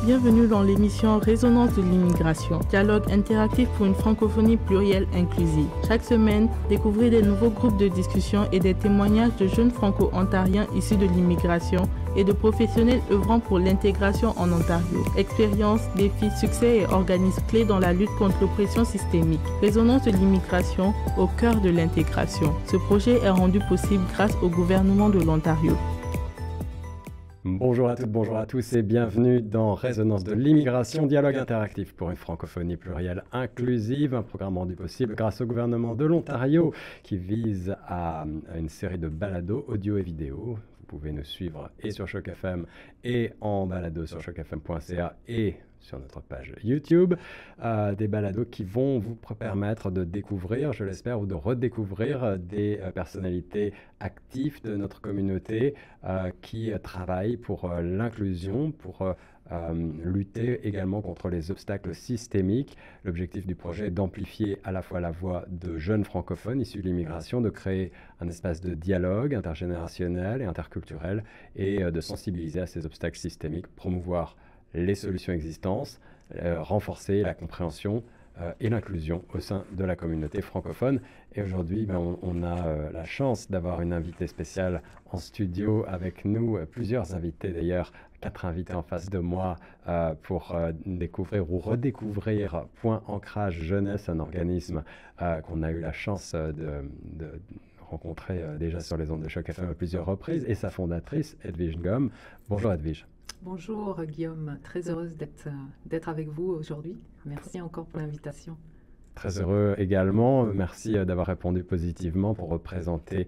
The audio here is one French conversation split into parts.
Bienvenue dans l'émission Résonance de l'immigration, dialogue interactif pour une francophonie plurielle inclusive. Chaque semaine, découvrez des nouveaux groupes de discussion et des témoignages de jeunes franco-ontariens issus de l'immigration et de professionnels œuvrant pour l'intégration en Ontario. Expériences, défis, succès et organismes clés dans la lutte contre l'oppression systémique. Résonance de l'immigration au cœur de l'intégration. Ce projet est rendu possible grâce au gouvernement de l'Ontario. Bonjour à toutes, bonjour à tous et bienvenue dans Résonance de l'immigration, dialogue interactif pour une francophonie plurielle inclusive, un programme rendu possible grâce au gouvernement de l'Ontario qui vise à une série de balados audio et vidéo. Vous pouvez nous suivre et sur Choc FM et en balado sur chocfm.ca et sur notre page YouTube, des balados qui vont vous permettre de découvrir, je l'espère, ou de redécouvrir des personnalités actives de notre communauté qui travaillent pour l'inclusion, pour lutter également contre les obstacles systémiques. L'objectif du projet est d'amplifier à la fois la voix de jeunes francophones issus de l'immigration, de créer un espace de dialogue intergénérationnel et interculturel et de sensibiliser à ces obstacles systémiques, promouvoir les solutions existantes, renforcer la compréhension et l'inclusion au sein de la communauté francophone. Et aujourd'hui, on a la chance d'avoir une invitée spéciale en studio avec nous, plusieurs invités d'ailleurs, 4 invités en face de moi pour découvrir ou redécouvrir Point Ancrage Jeunesse, un organisme qu'on a eu la chance de rencontrer déjà sur les ondes de Choc FM à plusieurs reprises, et sa fondatrice, Edwige Ngom. Bonjour Edwige. Bonjour Guillaume, très heureuse d'être avec vous aujourd'hui. Merci encore pour l'invitation. Très heureux également. Merci d'avoir répondu positivement pour représenter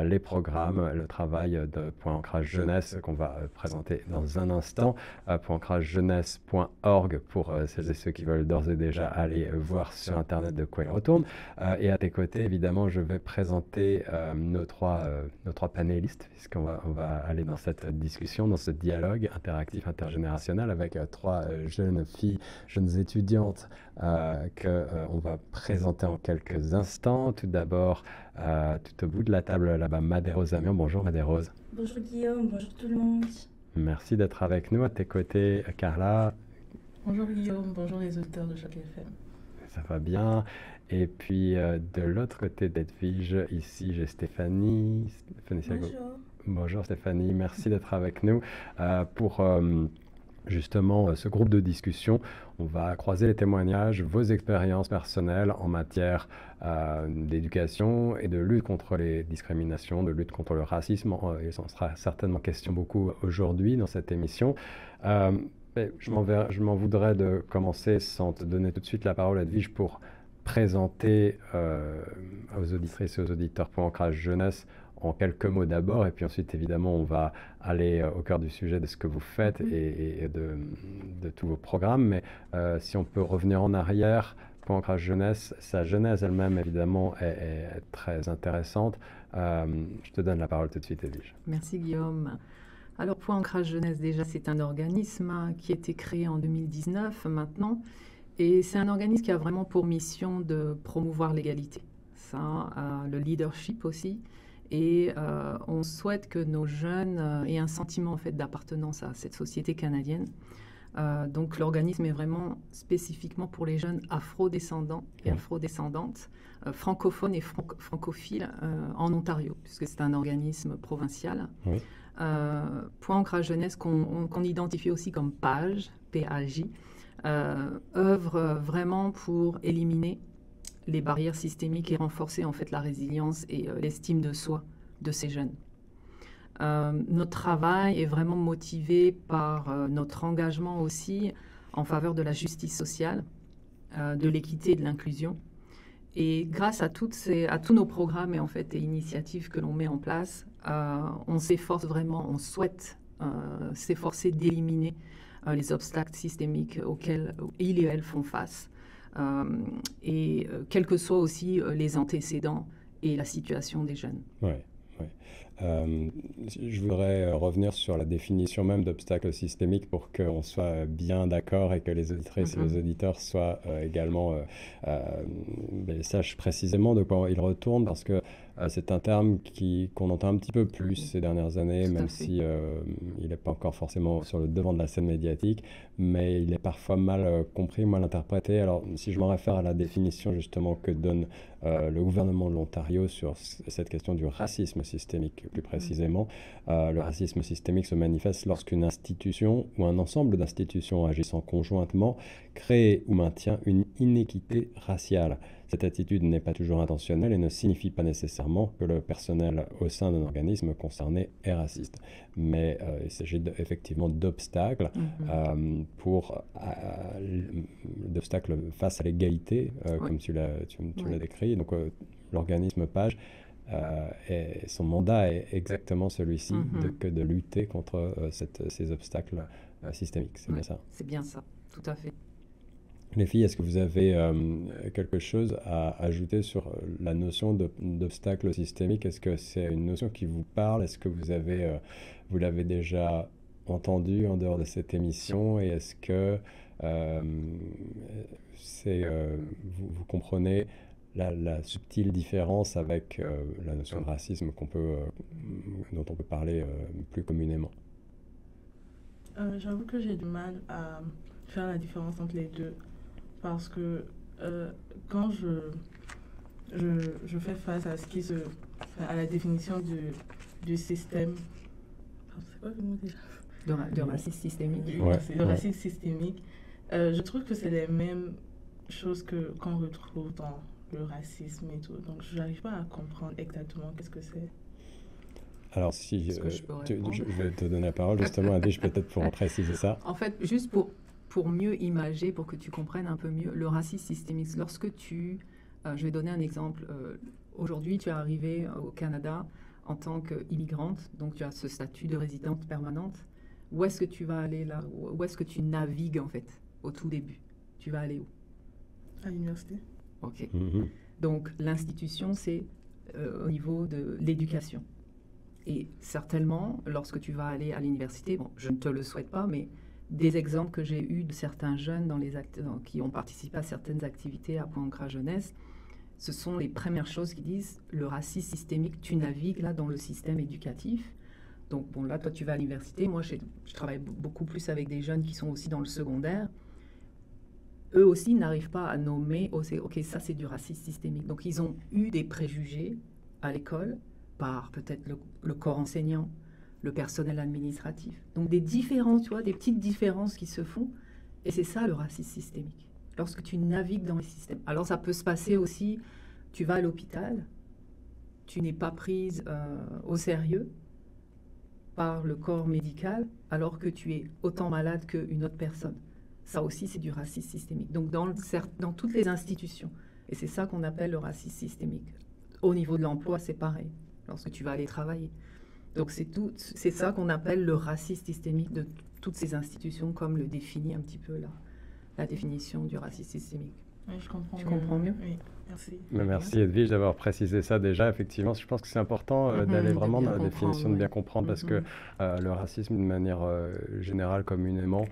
les programmes, le travail de Point Ancrage Jeunesse qu'on va présenter dans un instant. pointancragejeunesse.org pour celles et ceux qui veulent d'ores et déjà aller voir sur Internet de quoi il retourne. Et à tes côtés, évidemment, je vais présenter nos trois panélistes, puisqu'on va aller dans cette discussion, dans ce dialogue interactif, intergénérationnel avec 3 jeunes filles, jeunes étudiantes qu'on va présenter en quelques instants. Tout d'abord, tout au bout de la table là-bas, Madérose Amion. Bonjour Madérose. Bonjour Guillaume, bonjour tout le monde. Merci d'être avec nous. À tes côtés, Carla. Bonjour Guillaume, bonjour les auditeurs de Choc FM. Ça va bien. Et puis de l'autre côté d'Edwige, ici j'ai Stéphanie. Bonjour. Bonjour Stéphanie, merci d'être avec nous pour justement ce groupe de discussion. On va croiser les témoignages, vos expériences personnelles en matière d'éducation et de lutte contre les discriminations, de lutte contre le racisme. Il en sera certainement question beaucoup aujourd'hui dans cette émission. Je m'en voudrais de commencer sans te donner tout de suite la parole, Edwige, pour présenter aux auditrices et aux auditeurs Point Ancrage Jeunesse en quelques mots d'abord, et puis ensuite, évidemment, on va aller au cœur du sujet de ce que vous faites et de tous vos programmes. Mais si on peut revenir en arrière, Point Ancrage Jeunesse, sa genèse elle-même, évidemment, est très intéressante. Je te donne la parole tout de suite, Edwige. Merci Guillaume. Alors, Point Ancrage Jeunesse, déjà, c'est un organisme qui a été créé en 2019 maintenant, et c'est un organisme qui a vraiment pour mission de promouvoir l'égalité, le leadership aussi. Et on souhaite que nos jeunes aient un sentiment en fait, d'appartenance à cette société canadienne. Donc l'organisme est vraiment spécifiquement pour les jeunes afro-descendants et afro-descendantes, francophones et francophiles en Ontario, puisque c'est un organisme provincial. Oui. Point Ancrage Jeunesse, qu'on identifie aussi comme PAJ, P-A-J, œuvre vraiment pour éliminer les barrières systémiques et renforcer en fait la résilience et l'estime de soi de ces jeunes. Notre travail est vraiment motivé par notre engagement aussi en faveur de la justice sociale, de l'équité et de l'inclusion. Et grâce à tous nos programmes et en fait et initiatives que l'on met en place, on s'efforce vraiment, on souhaite s'efforcer d'éliminer les obstacles systémiques auxquels ils et elles font face. Quels que soient aussi les antécédents et la situation des jeunes. Oui. Je voudrais revenir sur la définition même d'obstacle systémique pour qu'on soit bien d'accord et que les auditrices et les auditeurs soient également sachent précisément de quoi ils retournent, parce que C'est un terme qu'on entend un petit peu plus ces dernières années, Tout à même fait. si il n'est pas encore forcément sur le devant de la scène médiatique, mais il est parfois mal compris, mal interprété. Alors, si je m'en réfère à la définition justement que donne le gouvernement de l'Ontario sur cette question du racisme systémique, plus précisément, le racisme systémique se manifeste lorsqu'une institution ou un ensemble d'institutions agissant conjointement crée ou maintient une inéquité raciale. Cette attitude n'est pas toujours intentionnelle et ne signifie pas nécessairement que le personnel au sein d'un organisme concerné est raciste. Mais il s'agit effectivement d'obstacles d'obstacles face à l'égalité, comme tu l'as décrit. Donc l'organisme PAGE, son mandat est exactement celui-ci, de lutter contre ces obstacles systémiques. C'est bien ça? C'est bien ça, tout à fait. Les filles, est-ce que vous avez quelque chose à ajouter sur la notion d'obstacle systémique? Est-ce que c'est une notion qui vous parle? Est-ce que vous l'avez déjà entendu en dehors de cette émission? Et est-ce que vous comprenez la subtile différence avec la notion de racisme dont on peut parler plus communément? J'avoue que j'ai du mal à faire la différence entre les deux. Parce que quand je fais face à à la définition du système, c'est quoi le mot déjà? De racisme systémique. Le racisme systémique, je trouve que c'est les mêmes choses qu'on retrouve dans le racisme et tout. Donc je n'arrive pas à comprendre exactement qu'est-ce que c'est. Alors si je vais te donner la parole justement, Edwige, peut-être pour en préciser ça. En fait, juste pour mieux imager, pour que tu comprennes un peu mieux le racisme systémique. Lorsque je vais donner un exemple. Aujourd'hui, tu es arrivée au Canada en tant qu'immigrante, donc tu as ce statut de résidente permanente. Où est-ce que tu vas aller là? Où est-ce que tu navigues en fait au tout début? Tu vas aller où? À l'université. Ok. Donc l'institution, c'est au niveau de l'éducation. Et certainement, lorsque tu vas aller à l'université, bon, je ne te le souhaite pas, mais des exemples que j'ai eus de certains jeunes qui ont participé à certaines activités à Point Ancrage Jeunesse, ce sont les premières choses qu'ils disent. Le racisme systémique, tu navigues là dans le système éducatif. Donc bon, là, toi, tu vas à l'université. Moi, je travaille beaucoup plus avec des jeunes qui sont aussi dans le secondaire. Eux aussi n'arrivent pas à nommer, ok, ça c'est du racisme systémique. Donc ils ont eu des préjugés à l'école par peut-être le corps enseignant, le personnel administratif. Donc des différences, tu vois, des petites différences qui se font. Et c'est ça le racisme systémique. Lorsque tu navigues dans les systèmes. Alors ça peut se passer aussi, tu vas à l'hôpital, tu n'es pas prise au sérieux par le corps médical, alors que tu es autant malade qu'une autre personne. Ça aussi, c'est du racisme systémique. Donc dans toutes les institutions. Et c'est ça qu'on appelle le racisme systémique. Au niveau de l'emploi, c'est pareil, lorsque tu vas aller travailler. Donc c'est ça qu'on appelle le racisme systémique de toutes ces institutions, comme le définit un petit peu la définition du racisme systémique. Oui, je comprends. Tu comprends mieux? Oui, merci. Merci Edwige d'avoir précisé ça déjà. Effectivement, je pense que c'est important d'aller vraiment dans la définition, de bien comprendre, parce que le racisme, d'une manière générale, communément,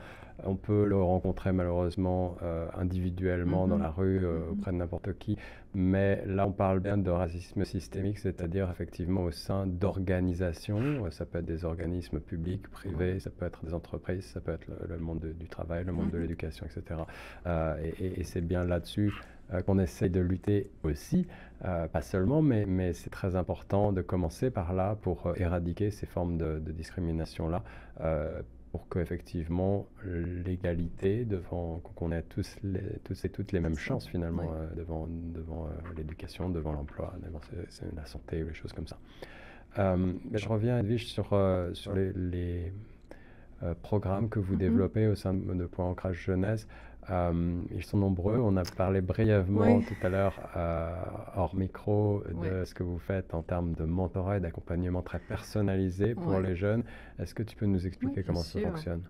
on peut le rencontrer malheureusement individuellement dans la rue, auprès de n'importe qui. Mais là, on parle bien de racisme systémique, c'est-à-dire effectivement au sein d'organisations. Ça peut être des organismes publics, privés, ça peut être des entreprises, ça peut être le monde du travail, le monde de l'éducation, etc. Et c'est bien là-dessus qu'on essaye de lutter aussi, pas seulement, mais c'est très important de commencer par là pour éradiquer ces formes de discrimination-là, pour qu'effectivement l'égalité, qu'on ait tous et toutes les mêmes chances finalement, devant l'éducation, devant l'emploi, devant la santé ou les choses comme ça. Je reviens, Edwige, sur les programmes que vous développez au sein de Point Ancrage Jeunesse. Ils sont nombreux. On a parlé brièvement tout à l'heure, hors micro, de ce que vous faites en termes de mentorat et d'accompagnement très personnalisé pour les jeunes. Est-ce que tu peux nous expliquer comment ça fonctionne?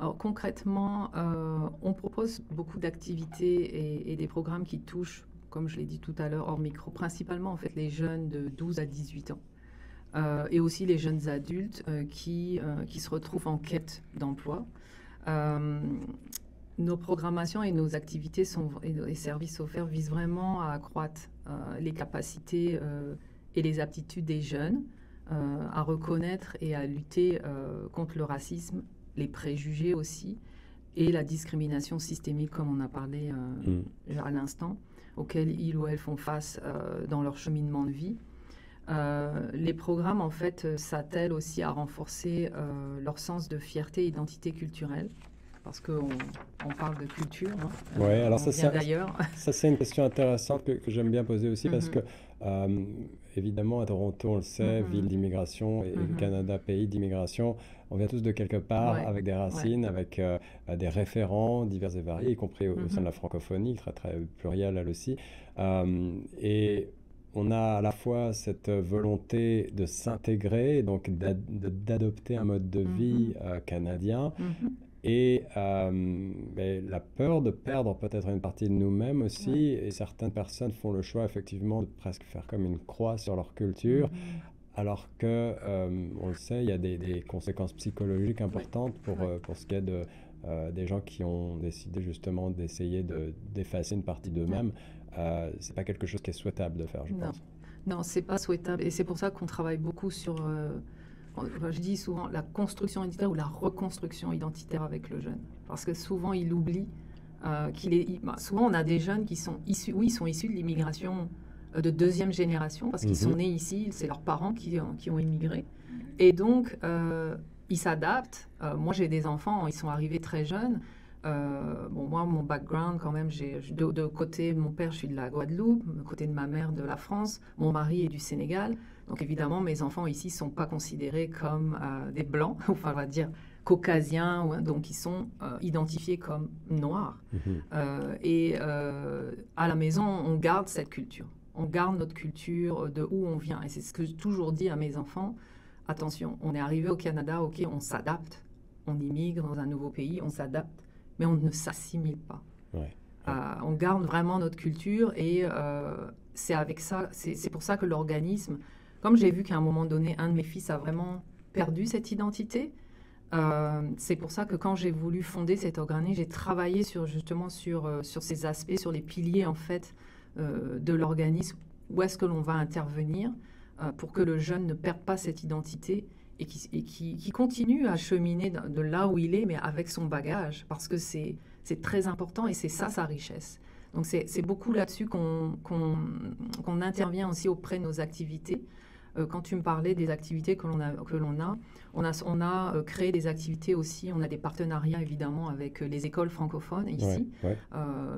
Alors concrètement, on propose beaucoup d'activités et des programmes qui touchent, comme je l'ai dit tout à l'heure, hors micro, principalement en fait les jeunes de 12 à 18 ans. Et aussi les jeunes adultes qui se retrouvent en quête d'emploi. Nos programmations et nos activités et les services offerts visent vraiment à accroître les capacités et les aptitudes des jeunes à reconnaître et à lutter contre le racisme, les préjugés aussi, et la discrimination systémique, comme on a parlé à l'instant, auxquels ils ou elles font face dans leur cheminement de vie. Les programmes, en fait, s'attellent aussi à renforcer leur sens de fierté et identité culturelle, parce qu'on parle de culture, hein, Oui, alors d'ailleurs. Ça, c'est une question intéressante que j'aime bien poser aussi, parce que, évidemment, à Toronto, on le sait, ville d'immigration, et le Canada, pays d'immigration, on vient tous de quelque part, avec des racines, avec des référents divers et variés, y compris au sein de la francophonie, très, très plurielle, elle aussi. Et on a à la fois cette volonté de s'intégrer, donc d'adopter un mode de vie canadien, et la peur de perdre peut-être une partie de nous-mêmes aussi. Et certaines personnes font le choix effectivement de presque faire comme une croix sur leur culture, alors que, on le sait, il y a des conséquences psychologiques importantes pour ce qui est des gens qui ont décidé justement d'essayer d'effacer une partie d'eux-mêmes. C'est pas quelque chose qui est souhaitable de faire, je pense. Non, c'est pas souhaitable, et c'est pour ça qu'on travaille beaucoup sur, je dis souvent, la construction identitaire ou la reconstruction identitaire avec le jeune, parce que souvent il oublie souvent on a des jeunes qui sont issus, ils sont issus de l'immigration de deuxième génération, parce qu'ils sont nés ici, c'est leurs parents qui ont immigré, et donc ils s'adaptent. Moi j'ai des enfants, ils sont arrivés très jeunes. Moi, mon background, quand même, de côté de mon père, je suis de la Guadeloupe, de côté de ma mère, de la France, mon mari est du Sénégal. Donc, évidemment, mes enfants ici ne sont pas considérés comme des blancs, enfin, on va dire caucasiens, donc ils sont identifiés comme noirs. Et à la maison, on garde cette culture. On garde notre culture de où on vient. Et c'est ce que j'ai toujours dit à mes enfants. Attention, on est arrivé au Canada, ok, on s'adapte. On immigre dans un nouveau pays, on s'adapte. Mais on ne s'assimile pas. On garde vraiment notre culture, et c'est avec ça, c'est pour ça que l'organisme, comme j'ai vu qu'à un moment donné, un de mes fils a vraiment perdu cette identité, c'est pour ça que quand j'ai voulu fonder cet organisme, j'ai travaillé justement sur ces aspects, sur les piliers en fait de l'organisme, où est-ce que l'on va intervenir pour que le jeune ne perde pas cette identité, et qui continue à cheminer de là où il est, mais avec son bagage, parce que c'est très important, et c'est ça sa richesse. Donc c'est beaucoup là-dessus qu'on intervient aussi auprès de nos activités. Quand tu me parlais des activités que l'on a créé des activités aussi, on a des partenariats évidemment avec les écoles francophones ici,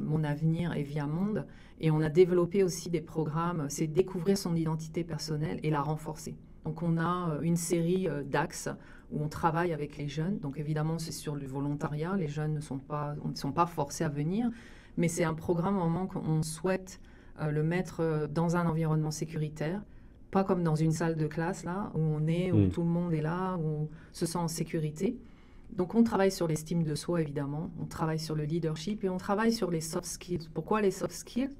Mon Avenir et Via Monde, et on a développé aussi des programmes, c'est découvrir son identité personnelle et la renforcer. Donc, on a une série d'axes où on travaille avec les jeunes. Donc, évidemment, c'est sur le volontariat. Les jeunes ne sont pas forcés à venir. Mais c'est un programme vraiment qu'on souhaite le mettre dans un environnement sécuritaire. Pas comme dans une salle de classe, là, où où tout le monde est là, où on se sent en sécurité. Donc, on travaille sur l'estime de soi, évidemment. On travaille sur le leadership, et on travaille sur les soft skills. Pourquoi les soft skills ?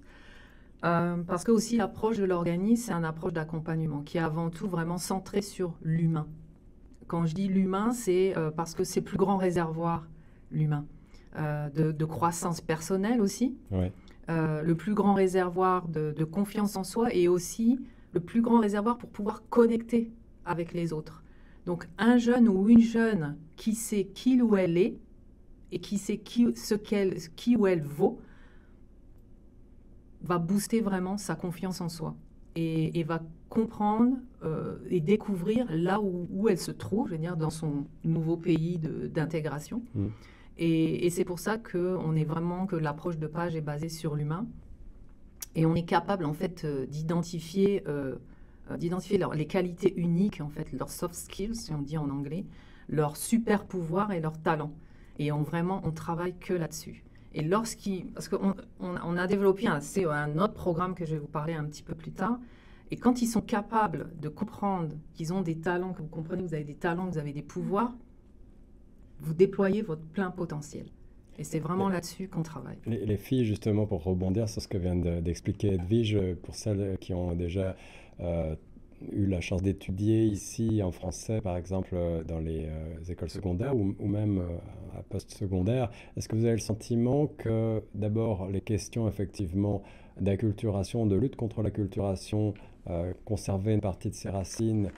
Parce que aussi l'approche de l'organisme, c'est une approche d'accompagnement qui est avant tout vraiment centrée sur l'humain. Quand je dis l'humain, c'est parce que c'est le plus grand réservoir, l'humain, de croissance personnelle aussi, le plus grand réservoir de confiance en soi, et aussi le plus grand réservoir pour pouvoir connecter avec les autres. Donc un jeune ou une jeune qui sait qui ou elle est, et qui sait qui ou elle vaut, va booster vraiment sa confiance en soi, et va comprendre et découvrir là où elle se trouve, je veux dire, dans son nouveau pays d'intégration. Et c'est pour ça que l'approche de Page est basée sur l'humain, et on est capable en fait d'identifier les qualités uniques, en fait, leurs soft skills, si on dit en anglais, leurs super pouvoirs et leurs talents. Et on travaille que là-dessus. Et parce qu'on a développé un autre programme que je vais vous parler un petit peu plus tard, et quand ils sont capables de comprendre qu'ils ont des talents, que vous comprenez, vous avez des talents, vous avez des pouvoirs, vous déployez votre plein potentiel. Et c'est vraiment là-dessus qu'on travaille. Les filles, justement, pour rebondir sur ce que vient d'expliquer Edwige, pour celles qui ont déjà eu la chance d'étudier ici en français, par exemple, dans les écoles secondaires ou même à post-secondaire, est-ce que vous avez le sentiment que, d'abord, les questions, effectivement, d'acculturation, de lutte contre l'acculturation, conserver une partie de ses racines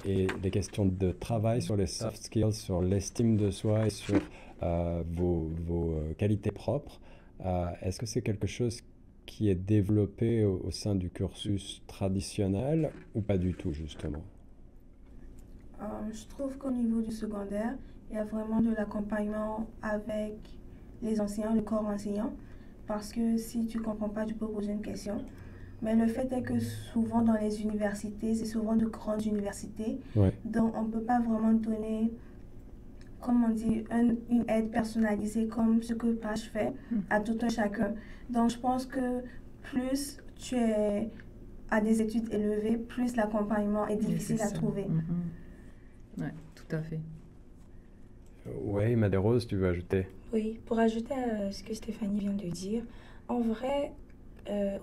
et des questions de travail sur les soft skills, sur l'estime de soi et sur vos qualités propres. Est-ce que c'est quelque chose qui est développé au sein du cursus traditionnel ou pas du tout, justement? Je trouve qu'au niveau du secondaire, il y a vraiment de l'accompagnement avec les enseignants, le corps enseignant, parce que si tu ne comprends pas, tu peux poser une question. Mais le fait est que souvent dans les universités, c'est souvent de grandes universités, Ouais. donc on ne peut pas vraiment donner, comme on dit, une aide personnalisée comme ce que Page fait à tout un chacun. Donc je pense que plus tu es à des études élevées, plus l'accompagnement est difficile à trouver. Oui, tout à fait. Oui, Madérose, tu veux ajouter? Oui, pour ajouter à ce que Stéphanie vient de dire, en vrai,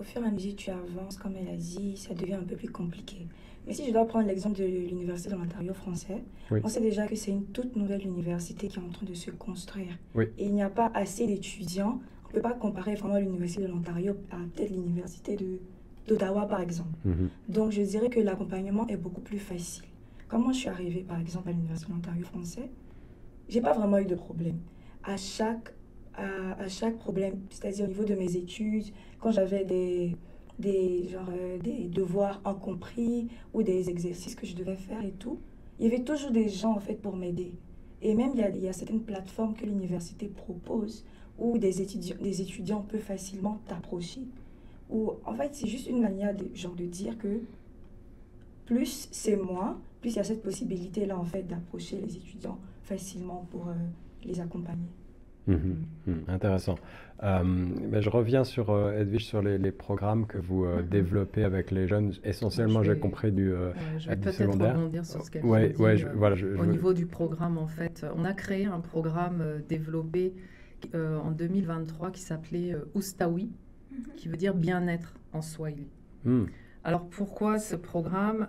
au fur et à mesure que tu avances, comme elle a dit, ça devient un peu plus compliqué. Mais si je dois prendre l'exemple de l'Université de l'Ontario français, Oui. on sait déjà que c'est une toute nouvelle université qui est en train de se construire. Oui. Et il n'y a pas assez d'étudiants. On ne peut pas comparer vraiment l'Université de l'Ontario à peut-être l'Université d'Ottawa, par exemple. Donc, je dirais que l'accompagnement est beaucoup plus facile. Quand moi, je suis arrivée, par exemple, à l'Université de l'Ontario français, j'ai pas vraiment eu de problème. À chaque problème, c'est-à-dire au niveau de mes études, quand j'avais des devoirs incompris ou des exercices que je devais faire et tout, il y avait toujours des gens en fait pour m'aider. Et même il y a certaines plateformes que l'université propose où des étudiants peuvent facilement t'approcher. Ou en fait, c'est juste une manière de dire que plus c'est moi, plus il y a cette possibilité-là en fait d'approcher les étudiants facilement pour les accompagner. Intéressant. Je reviens sur Edwige, sur les programmes que vous développez avec les jeunes. Essentiellement, j'ai compris du je vais du peut-être secondaire. rebondir sur ce qu'elle Ouais, dit. ouais, Au niveau du programme, en fait, on a créé un programme développé en 2023 qui s'appelait Ustawi, qui veut dire bien-être en swahili. Alors pourquoi ce programme?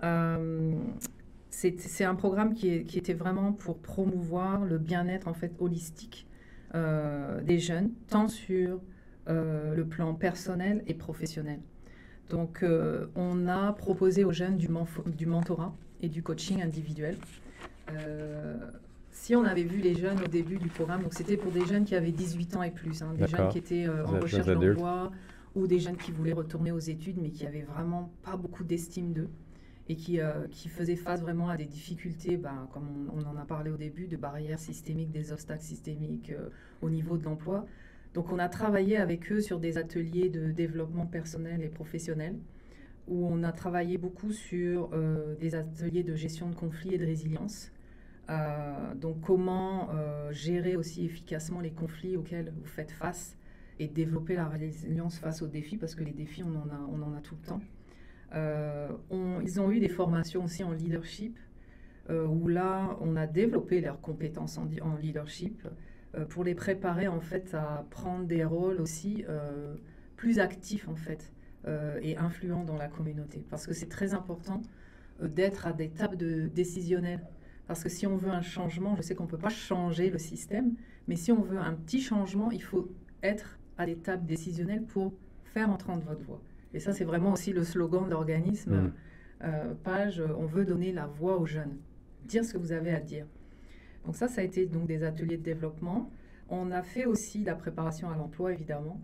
C'est un programme qui était vraiment pour promouvoir le bien-être en fait holistique des jeunes, tant sur le plan personnel et professionnel. Donc, on a proposé aux jeunes du mentorat et du coaching individuel. Si on avait vu les jeunes au début du programme, donc c'était pour des jeunes qui avaient 18 ans et plus, des jeunes qui étaient en recherche d'emploi ou des jeunes qui voulaient retourner aux études mais qui n'avaient vraiment pas beaucoup d'estime d'eux et qui faisaient face vraiment à des difficultés, comme on en a parlé au début, de barrières systémiques, des obstacles systémiques au niveau de l'emploi. Donc on a travaillé avec eux sur des ateliers de développement personnel et professionnel, où on a travaillé beaucoup sur des ateliers de gestion de conflits et de résilience. Donc comment gérer aussi efficacement les conflits auxquels vous faites face et développer la résilience face aux défis, parce que les défis, on en a tout le temps. Ils ont eu des formations aussi en leadership, où là, on a développé leurs compétences en leadership pour les préparer en fait à prendre des rôles aussi plus actifs en fait et influents dans la communauté. Parce que c'est très important d'être à des tables décisionnelles. Parce que si on veut un changement, je sais qu'on ne peut pas changer le système, mais si on veut un petit changement, il faut être à des tables décisionnelles pour faire entendre votre voix. Et ça, c'est vraiment aussi le slogan de l'organisme Page, on veut donner la voix aux jeunes, dire ce que vous avez à dire. Donc ça a été donc des ateliers de développement. On a fait aussi la préparation à l'emploi, évidemment,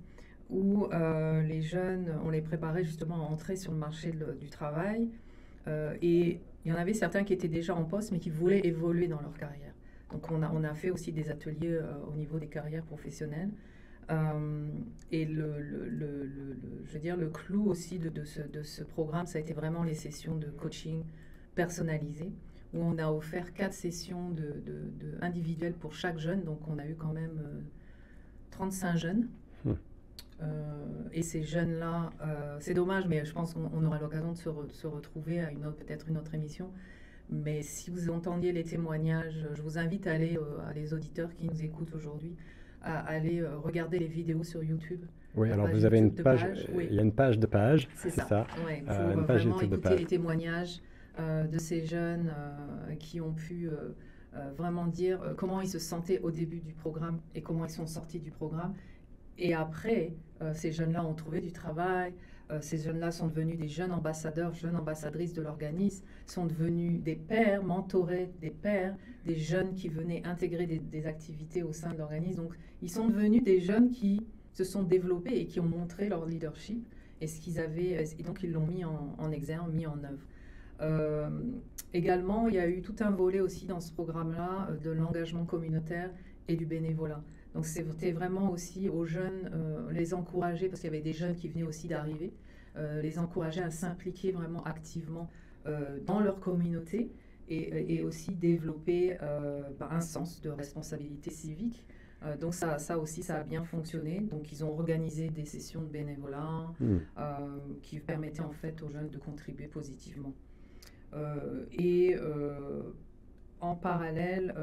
où les jeunes, on les préparait justement à entrer sur le marché du travail. Et il y en avait certains qui étaient déjà en poste, mais qui voulaient évoluer dans leur carrière. Donc on a fait aussi des ateliers au niveau des carrières professionnelles. Et je veux dire, le clou aussi de ce programme, ça a été vraiment les sessions de coaching personnalisées, où on a offert 4 sessions individuelles pour chaque jeune. Donc on a eu quand même 35 jeunes. Et ces jeunes-là, c'est dommage, mais je pense qu'on aura l'occasion de se retrouver à peut-être une autre émission. Mais si vous entendiez les témoignages, je vous invite à aller, à les auditeurs qui nous écoutent aujourd'hui, à aller regarder les vidéos sur YouTube. Oui, alors vous avez une page, il y a une page de Page, c'est ça. Ouais, pour une page vraiment YouTube de écouter Page. les témoignages de ces jeunes qui ont pu vraiment dire comment ils se sentaient au début du programme et comment ils sont sortis du programme. Et après, ces jeunes-là ont trouvé du travail. Ces jeunes-là sont devenus des jeunes ambassadeurs, jeunes ambassadrices de l'organisme, sont devenus des pairs, mentoraient des pairs, des jeunes qui venaient intégrer des activités au sein de l'organisme. Donc, ils sont devenus des jeunes qui se sont développés et qui ont montré leur leadership et ce qu'ils avaient, et donc ils l'ont mis en exergue, mis en œuvre. Également, il y a eu tout un volet aussi dans ce programme-là de l'engagement communautaire et du bénévolat. Donc c'était vraiment aussi aux jeunes, les encourager, parce qu'il y avait des jeunes qui venaient aussi d'arriver, les encourager à s'impliquer vraiment activement dans leur communauté et aussi développer un sens de responsabilité civique. Donc ça aussi, ça a bien fonctionné. Donc ils ont organisé des sessions de bénévolat qui permettaient en fait aux jeunes de contribuer positivement. En parallèle,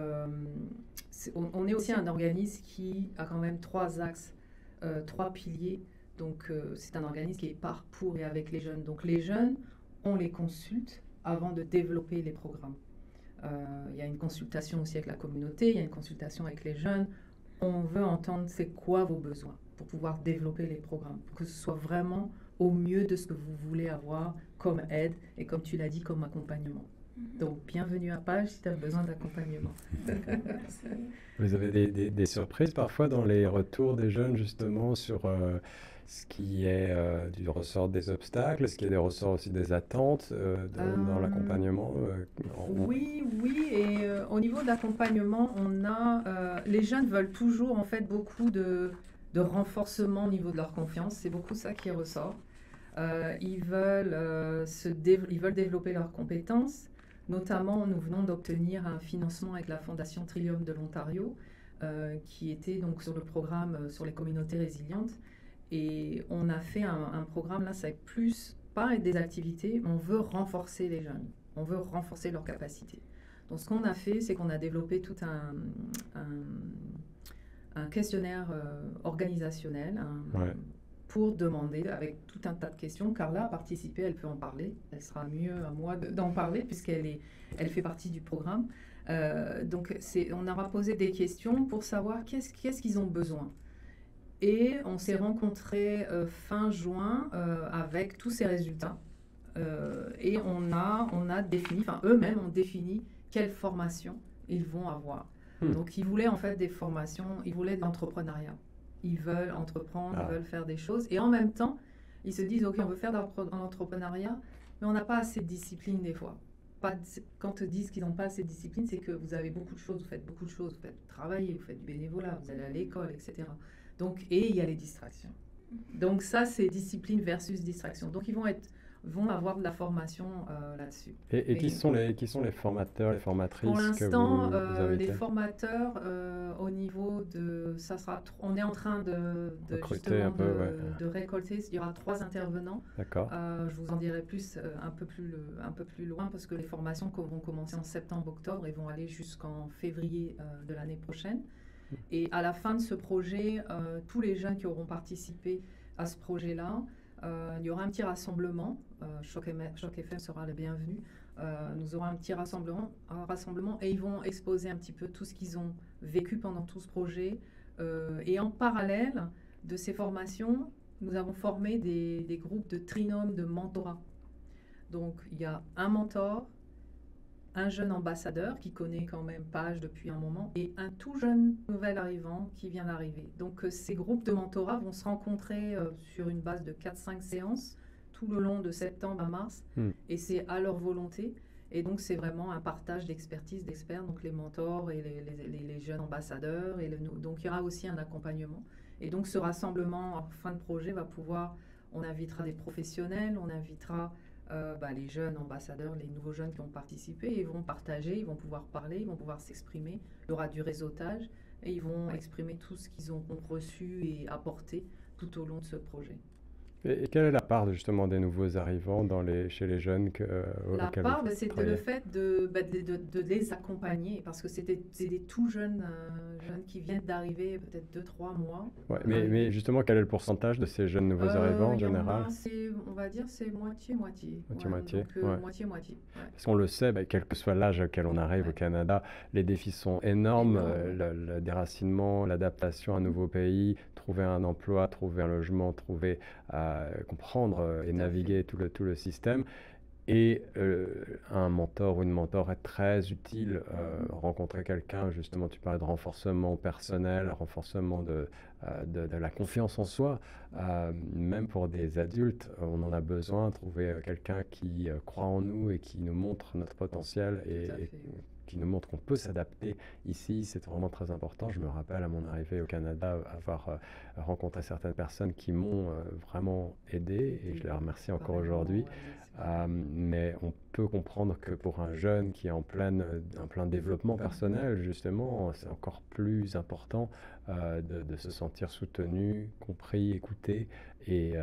on est aussi un organisme qui a quand même 3 axes, 3 piliers. Donc, c'est un organisme qui est par, pour et avec les jeunes. Donc, les jeunes, on les consulte avant de développer les programmes. Il y a une consultation aussi avec la communauté, il y a une consultation avec les jeunes. On veut entendre c'est quoi vos besoins pour pouvoir développer les programmes, pour que ce soit vraiment au mieux de ce que vous voulez avoir comme aide et comme tu l'as dit, comme accompagnement. Donc, bienvenue à Page si tu as besoin d'accompagnement. Vous avez des surprises parfois dans les retours des jeunes justement sur ce qui est du ressort des obstacles, ce qui est des ressorts aussi des attentes dans l'accompagnement Oui, et au niveau de l'accompagnement, les jeunes veulent toujours en fait beaucoup de renforcement au niveau de leur confiance, c'est beaucoup ça qui ressort. Ils veulent développer leurs compétences. Notamment, nous venons d'obtenir un financement avec la Fondation Trillium de l'Ontario, qui était donc sur le programme sur les communautés résilientes. Et on a fait un programme, là, c'est plus pas des activités, mais on veut renforcer les jeunes. On veut renforcer leurs capacités. Donc, ce qu'on a fait, c'est qu'on a développé tout un questionnaire organisationnel, pour demander, avec tout un tas de questions. Carla a participé, elle peut en parler. Elle sera mieux à moi d'en parler, puisqu'elle fait partie du programme. Donc, on aura posé des questions pour savoir qu'est-ce qu'ils ont besoin. Et on s'est rencontrés fin juin avec tous ces résultats. Et on a défini, enfin eux-mêmes ont défini quelle formation ils vont avoir. Donc, ils voulaient en fait des formations, ils voulaient de l'entrepreneuriat. Ils veulent entreprendre, ils veulent faire des choses. Et en même temps, ils se disent, OK, on veut faire de l'entrepreneuriat, mais on n'a pas assez de discipline des fois. Quand ils disent qu'ils n'ont pas assez de discipline, c'est que vous avez beaucoup de choses, vous faites beaucoup de choses. Vous faites travailler, vous faites du bénévolat, vous allez à l'école, etc. Donc, et il y a les distractions. Donc ça, c'est discipline versus distraction. Donc, ils vont avoir de la formation là-dessus. Et qui sont les formateurs, les formatrices pour l'instant, que vous invitez? Les formateurs, au niveau de... on est en train de récolter. Il y aura 3 intervenants. D'accord. Je vous en dirai plus un peu plus loin, parce que les formations vont commencer en septembre-octobre et vont aller jusqu'en février de l'année prochaine. Et à la fin de ce projet, tous les jeunes qui auront participé à ce projet-là, il y aura un petit rassemblement. Choc FM sera le bienvenu. Nous aurons un petit rassemblement et ils vont exposer un petit peu tout ce qu'ils ont vécu pendant tout ce projet. Et en parallèle de ces formations, nous avons formé des groupes de trinômes de mentorat. Donc, il y a un mentor, un jeune ambassadeur qui connaît quand même Page depuis un moment et un tout jeune nouvel arrivant qui vient d'arriver. Donc ces groupes de mentorat vont se rencontrer sur une base de 4-5 séances tout le long de septembre à mars et c'est à leur volonté. Et donc c'est vraiment un partage d'expertise, d'experts, donc les mentors et les jeunes ambassadeurs. Donc il y aura aussi un accompagnement. Et donc ce rassemblement en fin de projet on invitera des professionnels, on invitera les jeunes ambassadeurs, les nouveaux jeunes qui ont participé, ils vont partager, ils vont pouvoir parler, ils vont pouvoir s'exprimer. Il y aura du réseautage et ils vont exprimer tout ce qu'ils ont reçu et apporté tout au long de ce projet. Et quelle est la part justement des nouveaux arrivants chez les jeunes La part, c'était le fait de les accompagner, parce que c'est des tout jeunes qui viennent d'arriver, peut-être 2-3 mois. Ouais, mais justement, quel est le pourcentage de ces jeunes nouveaux arrivants en général? On va dire c'est moitié-moitié. Moitié-moitié. Moitié-moitié. Ouais. Parce qu'on le sait, quel que soit l'âge auquel on arrive au Canada, les défis sont énormes. Le déracinement, l'adaptation à un nouveau pays, trouver un emploi, trouver un logement, comprendre et naviguer tout le système. Et un mentor ou une mentor est très utile. Rencontrer quelqu'un, justement, tu parlais de renforcement personnel, renforcement de la confiance en soi. Même pour des adultes, on en a besoin. Trouver quelqu'un qui croit en nous et qui nous montre notre potentiel et qui nous montre qu'on peut s'adapter ici, c'est vraiment très important. Je me rappelle à mon arrivée au Canada avoir rencontré certaines personnes qui m'ont vraiment aidé et je les remercie encore aujourd'hui. Mais on peut comprendre que pour un jeune qui est en plein développement personnel, justement, c'est encore plus important de se sentir soutenu, compris, écouté. Et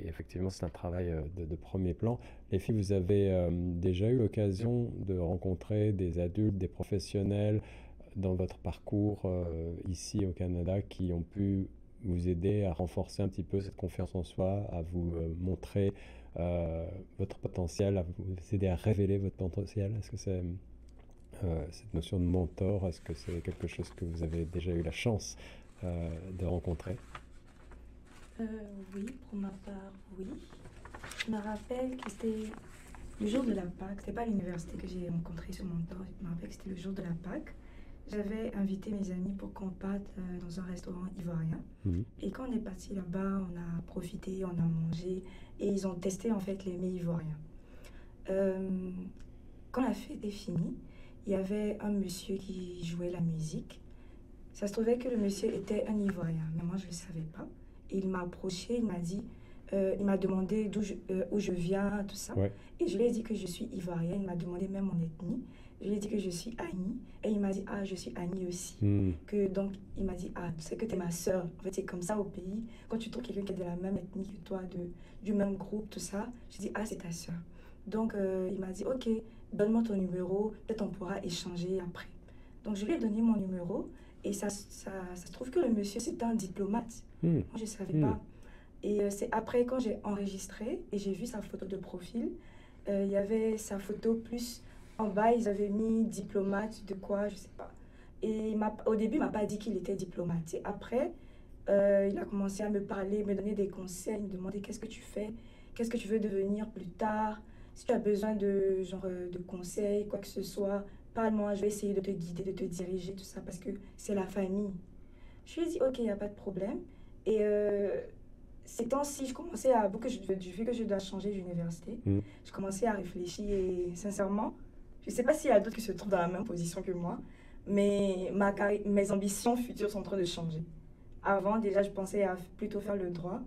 effectivement, c'est un travail de premier plan. Les filles, vous avez déjà eu l'occasion de rencontrer des adultes, des professionnels dans votre parcours ici au Canada qui ont pu vous aider à renforcer un petit peu cette confiance en soi, à vous montrer votre potentiel, à vous aider à révéler votre potentiel? Est-ce que c'est cette notion de mentor, est-ce que c'est quelque chose que vous avez déjà eu la chance de rencontrer? Oui, pour ma part, oui. Je me rappelle que c'était le jour de la Pâque. C'était pas à l'université que j'ai rencontré ce mentor. Je me rappelle que c'était le jour de la Pâque. J'avais invité mes amis pour qu'on parte dans un restaurant ivoirien. Et quand on est parti là-bas, on a profité, on a mangé et ils ont testé en fait les mets ivoiriens. Quand la fête est finie, il y avait un monsieur qui jouait la musique. Ça se trouvait que le monsieur était un Ivoirien, mais moi je ne le savais pas. Et il m'a approché, il m'a dit, il m'a demandé où je viens, tout ça. Ouais. Et je lui ai dit que je suis Ivoirienne, il m'a demandé même mon ethnie. Je lui ai dit que je suis Annie. Et il m'a dit, ah, je suis Annie aussi. Donc, il m'a dit, ah, tu sais que tu es ma sœur. En fait, c'est comme ça au pays. Quand tu trouves quelqu'un qui est de la même ethnie que toi, du même groupe, tout ça, je dis, ah, c'est ta sœur. Donc, il m'a dit, ok, donne-moi ton numéro, peut-être on pourra échanger après. Donc, je lui ai donné mon numéro. Et ça se trouve que le monsieur, c'était un diplomate. Moi, je ne savais pas. Et c'est après, quand j'ai enregistré et j'ai vu sa photo de profil, il y avait sa photo plus... En bas, ils avaient mis diplomate de quoi, je ne sais pas. Et au début, il ne m'a pas dit qu'il était diplomate. Et après, il a commencé à me parler, me donner des conseils, me demander qu'est-ce que tu fais, qu'est-ce que tu veux devenir plus tard. Si tu as besoin de conseils, quoi que ce soit, parle-moi, je vais essayer de te guider, de te diriger, tout ça, parce que c'est la famille. Je lui ai dit, ok, il n'y a pas de problème. Et ces temps-ci, je commençais à, vu que je dois changer d'université, je commençais à réfléchir et sincèrement, je ne sais pas s'il y a d'autres qui se trouvent dans la même position que moi, mais mes ambitions futures sont en train de changer. Avant, déjà, je pensais à plutôt faire le droit,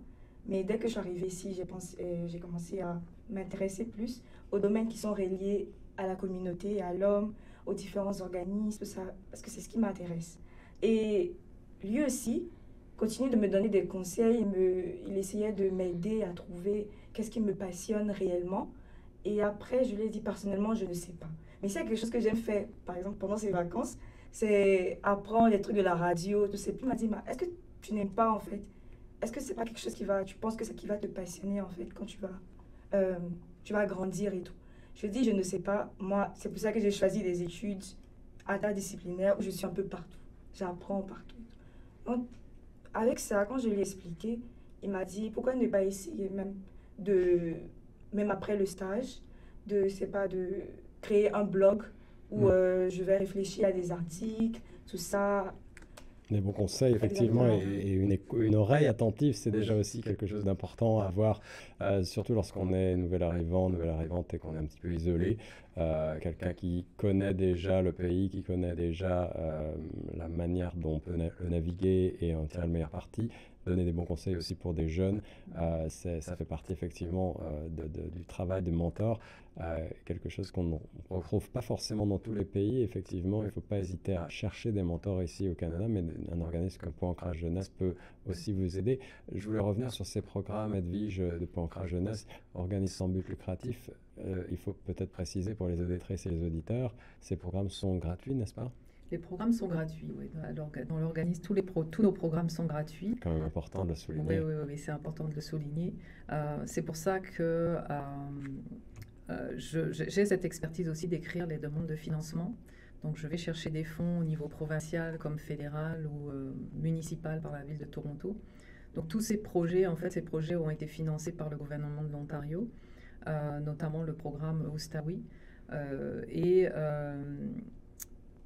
mais dès que je suis arrivée ici, j'ai commencé à m'intéresser plus aux domaines qui sont reliés à la communauté, à l'homme, aux différents organismes, tout ça, parce que c'est ce qui m'intéresse. Et lui aussi continue de me donner des conseils, il essayait de m'aider à trouver qu'est-ce qui me passionne réellement. Et après, je lui ai dit personnellement, je ne sais pas. Mais s'il y a quelque chose que j'aime faire, par exemple, pendant ces vacances, c'est apprendre des trucs de la radio, tout ça. Puis il m'a dit, est-ce que tu n'aimes pas, en fait? Est-ce que c'est pas quelque chose tu penses que c'est qui va te passionner, en fait, quand tu vas grandir et tout? Je lui ai dit, je ne sais pas. Moi, c'est pour ça que j'ai choisi des études interdisciplinaires où je suis un peu partout. J'apprends partout. Donc, avec ça, quand je lui ai expliqué, il m'a dit, pourquoi ne pas essayer même après le stage, de créer un blog où je vais réfléchir à des articles, tout ça. Des bons conseils, effectivement, et une oreille attentive, c'est déjà aussi quelque chose d'important à avoir, surtout lorsqu'on est nouvelle arrivante et qu'on est un petit peu isolé. Quelqu'un qui connaît déjà le pays, qui connaît déjà la manière dont on peut le naviguer et en tirer le meilleur parti. Donner des bons conseils aussi pour des jeunes, ça fait partie effectivement du travail de mentor, quelque chose qu'on ne retrouve pas forcément dans tous les pays. Effectivement, il ne faut pas hésiter à chercher des mentors ici au Canada, mais un organisme comme Point Ancrage Jeunesse peut aussi vous aider. Je voulais revenir sur ces programmes Edwige de Point Ancrage Jeunesse, organisme sans but lucratif. Il faut peut-être préciser pour les auditrices et les auditeurs, ces programmes sont gratuits, n'est-ce pas? Les programmes sont gratuits, oui. Dans l'organisme, tous nos programmes sont gratuits. C'est quand même important de le souligner. Oui, c'est important de le souligner. C'est pour ça que j'ai cette expertise aussi d'écrire les demandes de financement. Donc je vais chercher des fonds au niveau provincial comme fédéral ou municipal par la ville de Toronto. Donc tous ces projets, en fait, ces projets ont été financés par le gouvernement de l'Ontario, notamment le programme Oustawi.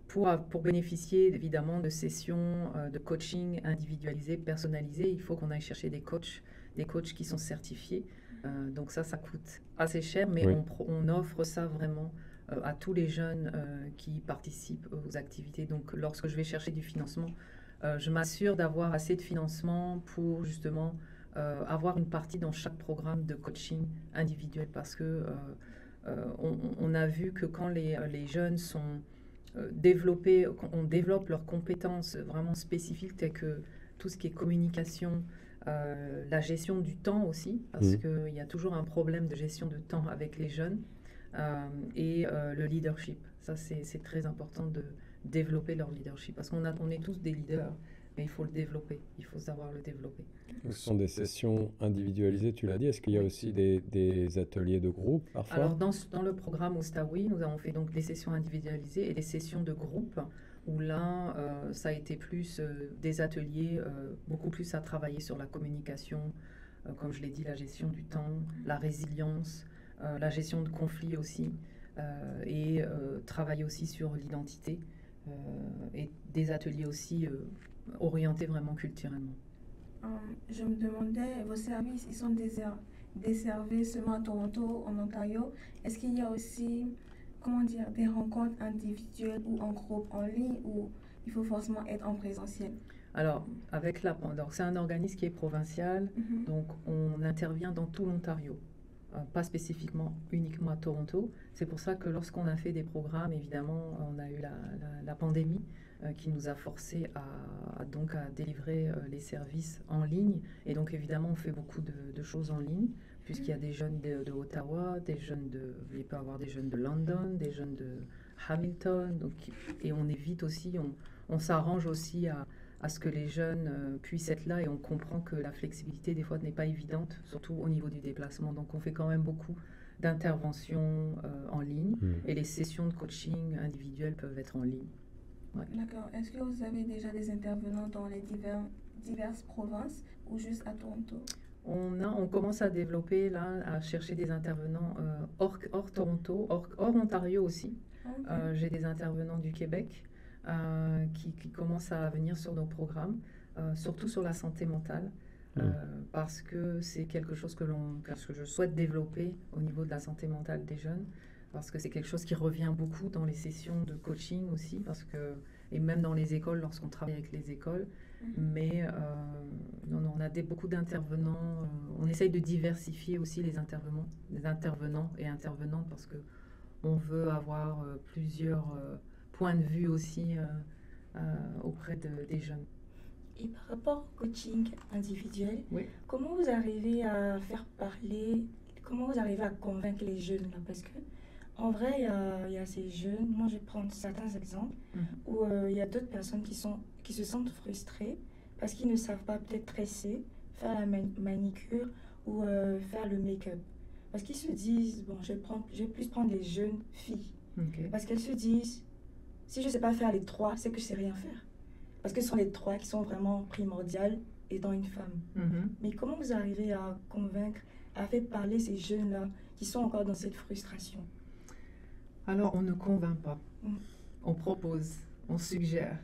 Pour bénéficier évidemment de sessions de coaching individualisées, personnalisées, il faut qu'on aille chercher des coachs qui sont certifiés. Donc ça coûte assez cher, mais Oui. on offre ça vraiment à tous les jeunes qui participent aux activités. Donc lorsque je vais chercher du financement, je m'assure d'avoir assez de financement pour justement avoir une partie dans chaque programme de coaching individuel, parce que on a vu que quand les jeunes sont développés, on développe leurs compétences vraiment spécifiques, telles que tout ce qui est communication, la gestion du temps aussi, parce qu'il y a toujours un problème de gestion de temps avec les jeunes, et le leadership. Ça, c'est très important de développer leur leadership, parce qu'on est tous des leaders, mais il faut le développer, il faut savoir le développer. Ce sont des sessions individualisées, tu l'as dit. Est-ce qu'il y a aussi des ateliers de groupe parfois? Alors, dans le programme Oustawi, nous avons fait donc des sessions individualisées et des sessions de groupe, où là, ça a été plus des ateliers, beaucoup plus à travailler sur la communication, comme je l'ai dit, la gestion du temps, la résilience, la gestion de conflits aussi, et travailler aussi sur l'identité, et des ateliers aussi orientés vraiment culturellement. Je me demandais, vos services, ils sont desservis seulement à Toronto, en Ontario. Est-ce qu'il y a aussi, comment dire, des rencontres individuelles ou en groupe en ligne, ou il faut forcément être en présentiel? Alors, donc c'est un organisme qui est provincial, donc on intervient dans tout l'Ontario, pas spécifiquement uniquement à Toronto. C'est pour ça que lorsqu'on a fait des programmes, évidemment, on a eu la pandémie qui nous a forcé à délivrer les services en ligne. Et donc, évidemment, on fait beaucoup de choses en ligne, puisqu'il y a des jeunes de Ottawa, il peut y avoir des jeunes de London, des jeunes de Hamilton. Et on évite aussi, on s'arrange aussi à ce que les jeunes puissent être là, et on comprend que la flexibilité des fois n'est pas évidente, surtout au niveau du déplacement. Donc on fait quand même beaucoup d'interventions en ligne, et les sessions de coaching individuelles peuvent être en ligne. Ouais. D'accord. Est-ce que vous avez déjà des intervenants dans les diverses provinces ou juste à Toronto? On commence à développer là, à chercher des intervenants hors Toronto, hors Ontario aussi. Okay. J'ai des intervenants du Québec qui commencent à venir sur nos programmes, surtout sur la santé mentale, parce que c'est quelque chose que je souhaite développer au niveau de la santé mentale des jeunes, parce que c'est quelque chose qui revient beaucoup dans les sessions de coaching aussi, et même dans les écoles, lorsqu'on travaille avec les écoles. Mais on a beaucoup d'intervenants. On essaye de diversifier aussi les intervenants et intervenantes, parce qu'on veut avoir plusieurs points de vue aussi auprès des jeunes. Et par rapport au coaching individuel, oui. Comment vous arrivez à comment vous arrivez à convaincre les jeunes là? Parce que en vrai, il y a ces jeunes, moi je vais prendre certains exemples, où il y a d'autres personnes qui se sentent frustrées parce qu'ils ne savent pas peut-être tresser, faire la manicure ou faire le make-up. Parce qu'ils se disent, bon, je vais plus prendre les jeunes filles. Okay. Parce qu'elles se disent, si je ne sais pas faire les trois, c'est que je ne sais rien faire. Parce que ce sont les trois qui sont vraiment primordiales étant une femme. Mais comment vous arrivez à convaincre, à faire parler ces jeunes-là qui sont encore dans cette frustration? Alors, on ne convainc pas. On propose, on suggère.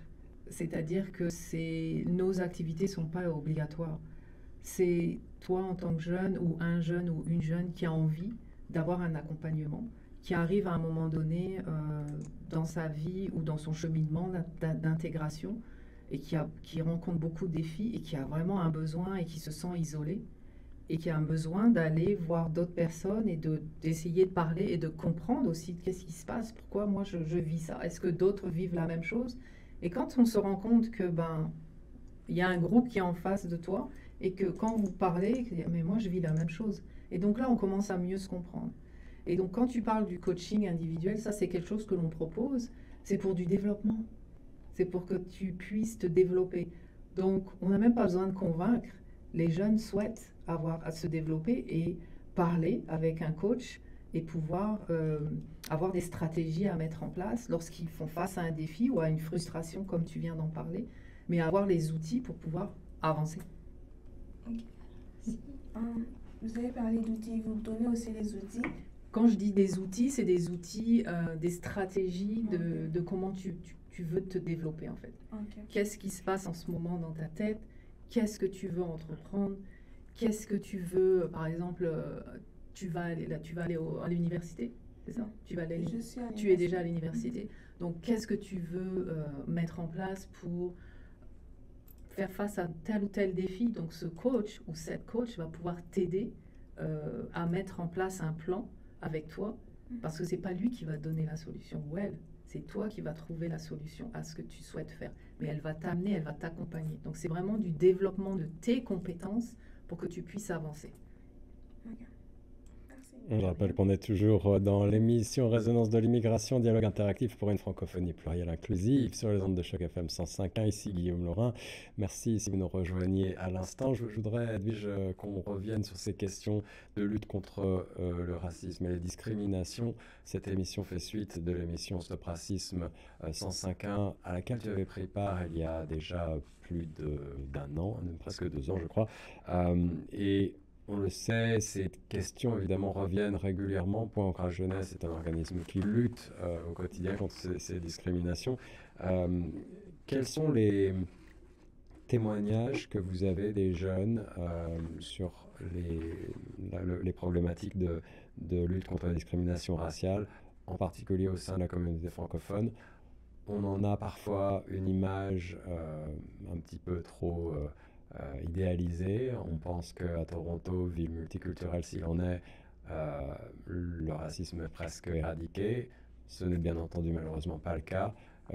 C'est-à-dire que nos activités ne sont pas obligatoires. C'est toi en tant que jeune ou un jeune ou une jeune qui a envie d'avoir un accompagnement, qui arrive à un moment donné dans sa vie ou dans son cheminement d'intégration, et qui rencontre beaucoup de défis et qui a vraiment un besoin et qui se sent isolé, et qui a un besoin d'aller voir d'autres personnes et d'essayer de parler et de comprendre aussi qu'est-ce qui se passe, pourquoi moi je vis ça, est-ce que d'autres vivent la même chose? Et quand on se rend compte que il y a un groupe qui est en face de toi, et que quand vous parlez, mais moi je vis la même chose, et donc là on commence à mieux se comprendre. Et donc quand tu parles du coaching individuel, ça c'est quelque chose que l'on propose, c'est pour du développement, c'est pour que tu puisses te développer. Donc on n'a même pas besoin de convaincre, les jeunes souhaitent avoir à se développer et parler avec un coach et pouvoir avoir des stratégies à mettre en place lorsqu'ils font face à un défi ou à une frustration, comme tu viens d'en parler, mais avoir les outils pour pouvoir avancer. Ok. Vous avez parlé d'outils, vous donnez aussi les outils. Quand je dis des outils, c'est des outils, des stratégies de comment tu veux te développer en fait. Ok. Qu'est-ce qui se passe en ce moment dans ta tête? Qu'est-ce que tu veux entreprendre? Qu'est-ce que tu veux, par exemple, tu vas aller à l'université, c'est ça? Tu es l'université. déjà à l'université. Donc, qu'est-ce que tu veux mettre en place pour faire face à tel ou tel défi? Donc, ce coach ou cette coach va pouvoir t'aider à mettre en place un plan avec toi, parce que c'est pas lui qui va donner la solution ou elle. C'est toi qui vas trouver la solution à ce que tu souhaites faire. Mais elle va t'amener, elle va t'accompagner. Donc, c'est vraiment du développement de tes compétences pour que tu puisses avancer. Ok. Merci. Je rappelle qu'on est toujours dans l'émission Résonance de l'immigration, dialogue interactif pour une francophonie plurielle inclusive sur les ondes de Choc FM 105.1. Ici Guillaume Laurin. Merci si vous nous rejoignez à l'instant. Je voudrais, Edwige, qu'on revienne sur ces questions de lutte contre le racisme et les discriminations. Cette émission fait suite de l'émission Stop Racisme 105.1 à laquelle tu avais pris part il y a déjà plus d'un an, presque 2 ans je crois. Et on le sait, ces questions évidemment reviennent régulièrement. Point Ancrage Jeunesse est un organisme qui lutte au quotidien contre ces discriminations. Quels sont les témoignages que vous avez des jeunes sur les problématiques de lutte contre la discrimination raciale, en particulier au sein de la communauté francophone? On en a parfois une image un petit peu trop idéalisée. On pense qu'à Toronto, ville multiculturelle s'il en est, le racisme est presque éradiqué. Ce n'est bien entendu malheureusement pas le cas.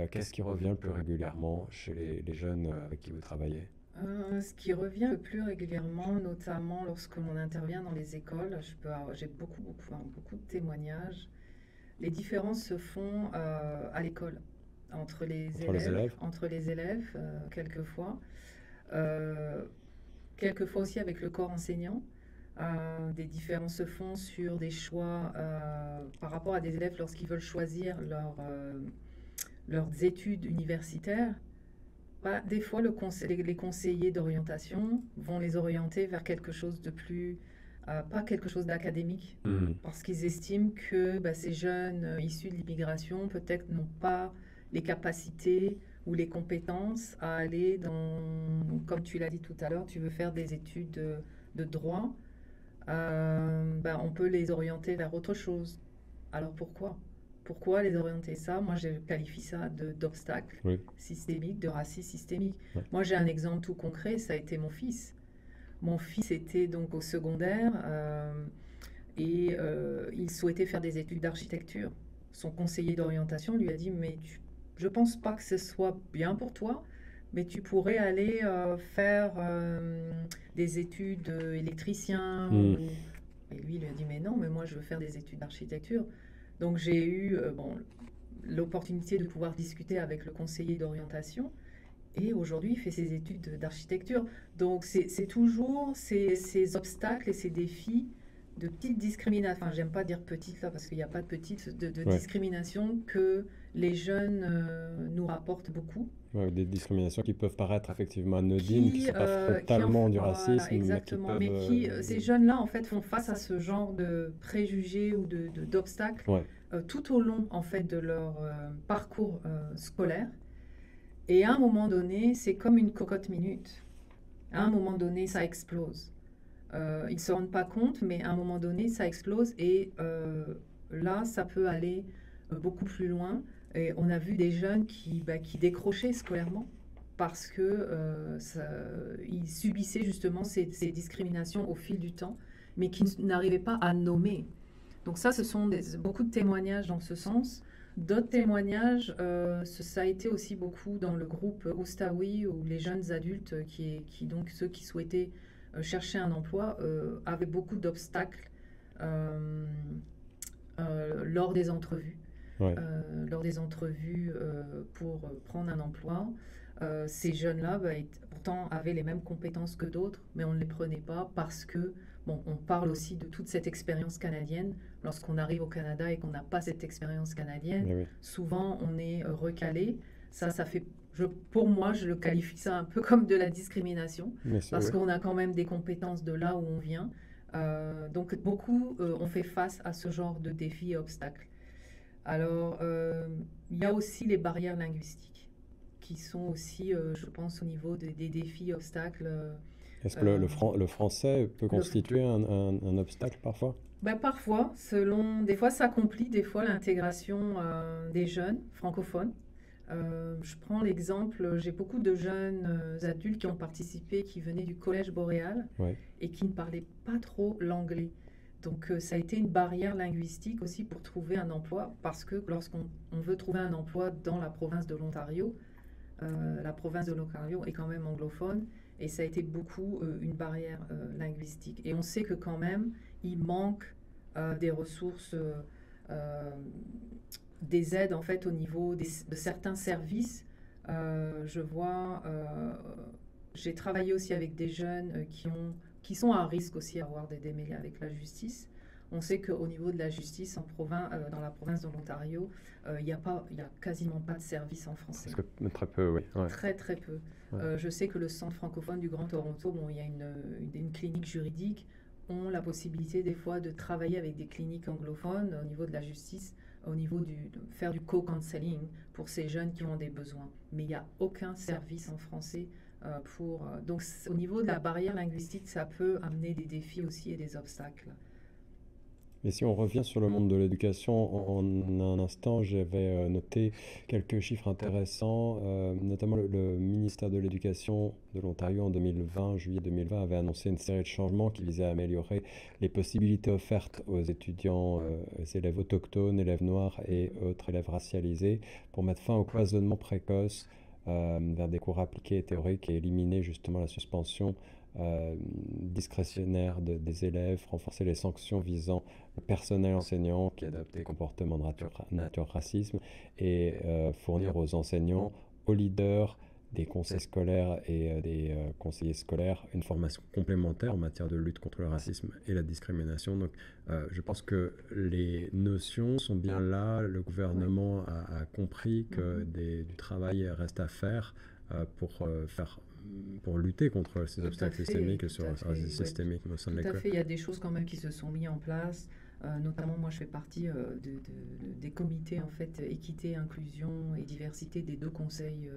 Qu'est-ce qui revient le plus régulièrement chez les jeunes avec qui vous travaillez? Ce qui revient le plus régulièrement, notamment lorsque l'on intervient dans les écoles, j'ai beaucoup de témoignages. Les différences se font à l'école, entre les élèves, quelquefois. Quelquefois aussi avec le corps enseignant. Des différences se font sur des choix par rapport à des élèves lorsqu'ils veulent choisir leurs études universitaires. Des fois, les conseillers d'orientation vont les orienter vers quelque chose de plus, pas quelque chose d'académique, parce qu'ils estiment que ces jeunes issus de l'immigration peut-être n'ont pas les capacités ou les compétences à aller comme tu l'as dit tout à l'heure, tu veux faire des études de droit, on peut les orienter vers autre chose. Alors pourquoi les orienter ça? Moi, je qualifie ça d'obstacle systémique, de racisme systémique. Ouais. Moi, j'ai un exemple tout concret, ça a été mon fils. Mon fils était donc au secondaire et il souhaitait faire des études d'architecture. Son conseiller d'orientation lui a dit, mais je ne pense pas que ce soit bien pour toi, mais tu pourrais aller faire des études électricien. Et lui, il lui a dit, mais non, mais moi, je veux faire des études d'architecture. Donc, j'ai eu l'opportunité de pouvoir discuter avec le conseiller d'orientation. Et aujourd'hui, il fait ses études d'architecture. Donc, c'est toujours ces obstacles et ces défis de petites discriminations. Enfin, j'aime pas dire petites, là, parce qu'il n'y a pas de petites, de discrimination que les jeunes nous rapportent beaucoup. Ouais, des discriminations qui peuvent paraître effectivement anodines, qui ne sont pas frontalement du racisme. Exactement, mais ces jeunes-là, en fait, font face à ce genre de préjugés ou d'obstacles tout au long, en fait, de leur parcours scolaire. Et à un moment donné, c'est comme une cocotte minute. À un moment donné, ça explose. Ils ne se rendent pas compte, mais à un moment donné, ça explose. Et là, ça peut aller beaucoup plus loin. Et on a vu des jeunes qui décrochaient scolairement parce qu'ils subissaient justement ces discriminations au fil du temps, mais qui n'arrivaient pas à nommer. Donc ça, ce sont beaucoup de témoignages dans ce sens. D'autres témoignages, ça a été aussi beaucoup dans le groupe Oustaoui, où les jeunes adultes, donc ceux qui souhaitaient chercher un emploi, avaient beaucoup d'obstacles lors des entrevues. Lors des entrevues pour prendre un emploi. Ces jeunes-là, pourtant, avaient les mêmes compétences que d'autres, mais on ne les prenait pas parce que, on parle aussi de toute cette expérience canadienne lorsqu'on arrive au Canada et qu'on n'a pas cette expérience canadienne, Oui. souvent on est recalé. Ça fait, pour moi, je le qualifie ça un peu comme de la discrimination, parce Oui. qu'on a quand même des compétences de là où on vient. Donc beaucoup ont fait face à ce genre de défis et obstacles. Alors, il y a aussi les barrières linguistiques qui sont aussi, je pense, au niveau des défis, obstacles. Est-ce que le français peut constituer un obstacle parfois? Ben, parfois, des fois ça complique des fois l'intégration des jeunes francophones. Je prends l'exemple, j'ai beaucoup de jeunes adultes qui ont participé, qui venaient du Collège Boréal Ouais. et qui ne parlaient pas trop l'anglais. Donc ça a été une barrière linguistique aussi pour trouver un emploi, parce que lorsqu'on veut trouver un emploi dans la province de l'Ontario est quand même anglophone, et ça a été beaucoup une barrière linguistique. Et on sait que quand même, il manque des ressources, des aides en fait au niveau de certains services. Je vois, j'ai travaillé aussi avec des jeunes qui sont à risque aussi d'avoir des démêlés avec la justice. On sait qu'au niveau de la justice dans la province de l'Ontario, il y a quasiment pas de service en français. Très peu, oui. Ouais. Très, très peu. Ouais. Je sais que le Centre francophone du Grand Toronto, il y a une clinique juridique, ont la possibilité des fois de travailler avec des cliniques anglophones au niveau de la justice, au niveau de faire du co-counseling pour ces jeunes qui ont des besoins. Mais il n'y a aucun service en français donc au niveau de la barrière linguistique, ça peut amener des défis aussi et des obstacles. Et si on revient sur le monde de l'éducation, en un instant, j'avais noté quelques chiffres intéressants, notamment le ministère de l'Éducation de l'Ontario en 2020, juillet 2020, avait annoncé une série de changements qui visaient à améliorer les possibilités offertes aux étudiants, aux élèves autochtones, élèves noirs et autres élèves racialisés, pour mettre fin au cloisonnement précoce vers des cours appliqués et théoriques et éliminer justement la suspension discrétionnaire des élèves, renforcer les sanctions visant le personnel enseignant qui adopte des comportements de nature racisme et fournir aux enseignants, aux leaders des conseils scolaires et des conseillers scolaires une formation complémentaire en matière de lutte contre le racisme et la discrimination. Donc je pense que les notions sont bien là, le gouvernement a compris que du travail reste à faire pour lutter contre ces obstacles systémiques et sur le racisme systémique au sein de l'école. Tout à fait, il y a des choses quand même qui se sont mises en place. Notamment, moi, je fais partie des comités, en fait, équité, inclusion et diversité des 2 conseils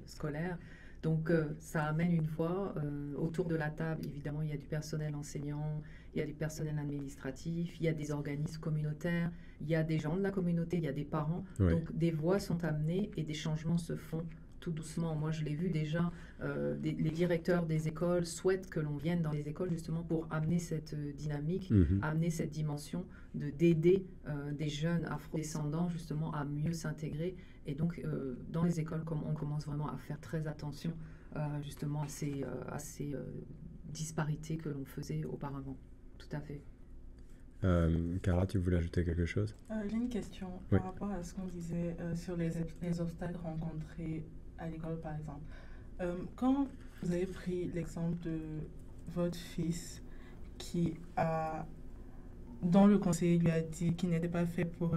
scolaires. Donc, ça amène une fois, autour de la table, évidemment, il y a du personnel enseignant, il y a du personnel administratif, il y a des organismes communautaires, il y a des gens de la communauté, il y a des parents. Oui. Donc, des voix sont amenées et des changements se font tout doucement. Moi, je l'ai vu déjà, les directeurs des écoles souhaitent que l'on vienne dans les écoles justement pour amener cette dynamique, amener cette dimension d'aider des jeunes afro-descendants justement à mieux s'intégrer. Et donc, dans les écoles, on commence vraiment à faire très attention justement à ces disparités que l'on faisait auparavant. Tout à fait. Cara, tu voulais ajouter quelque chose? J'ai une question par rapport à ce qu'on disait sur les obstacles rencontrés à l'école, par exemple. Quand vous avez pris l'exemple de votre fils dont le conseiller lui a dit qu'il n'était pas fait pour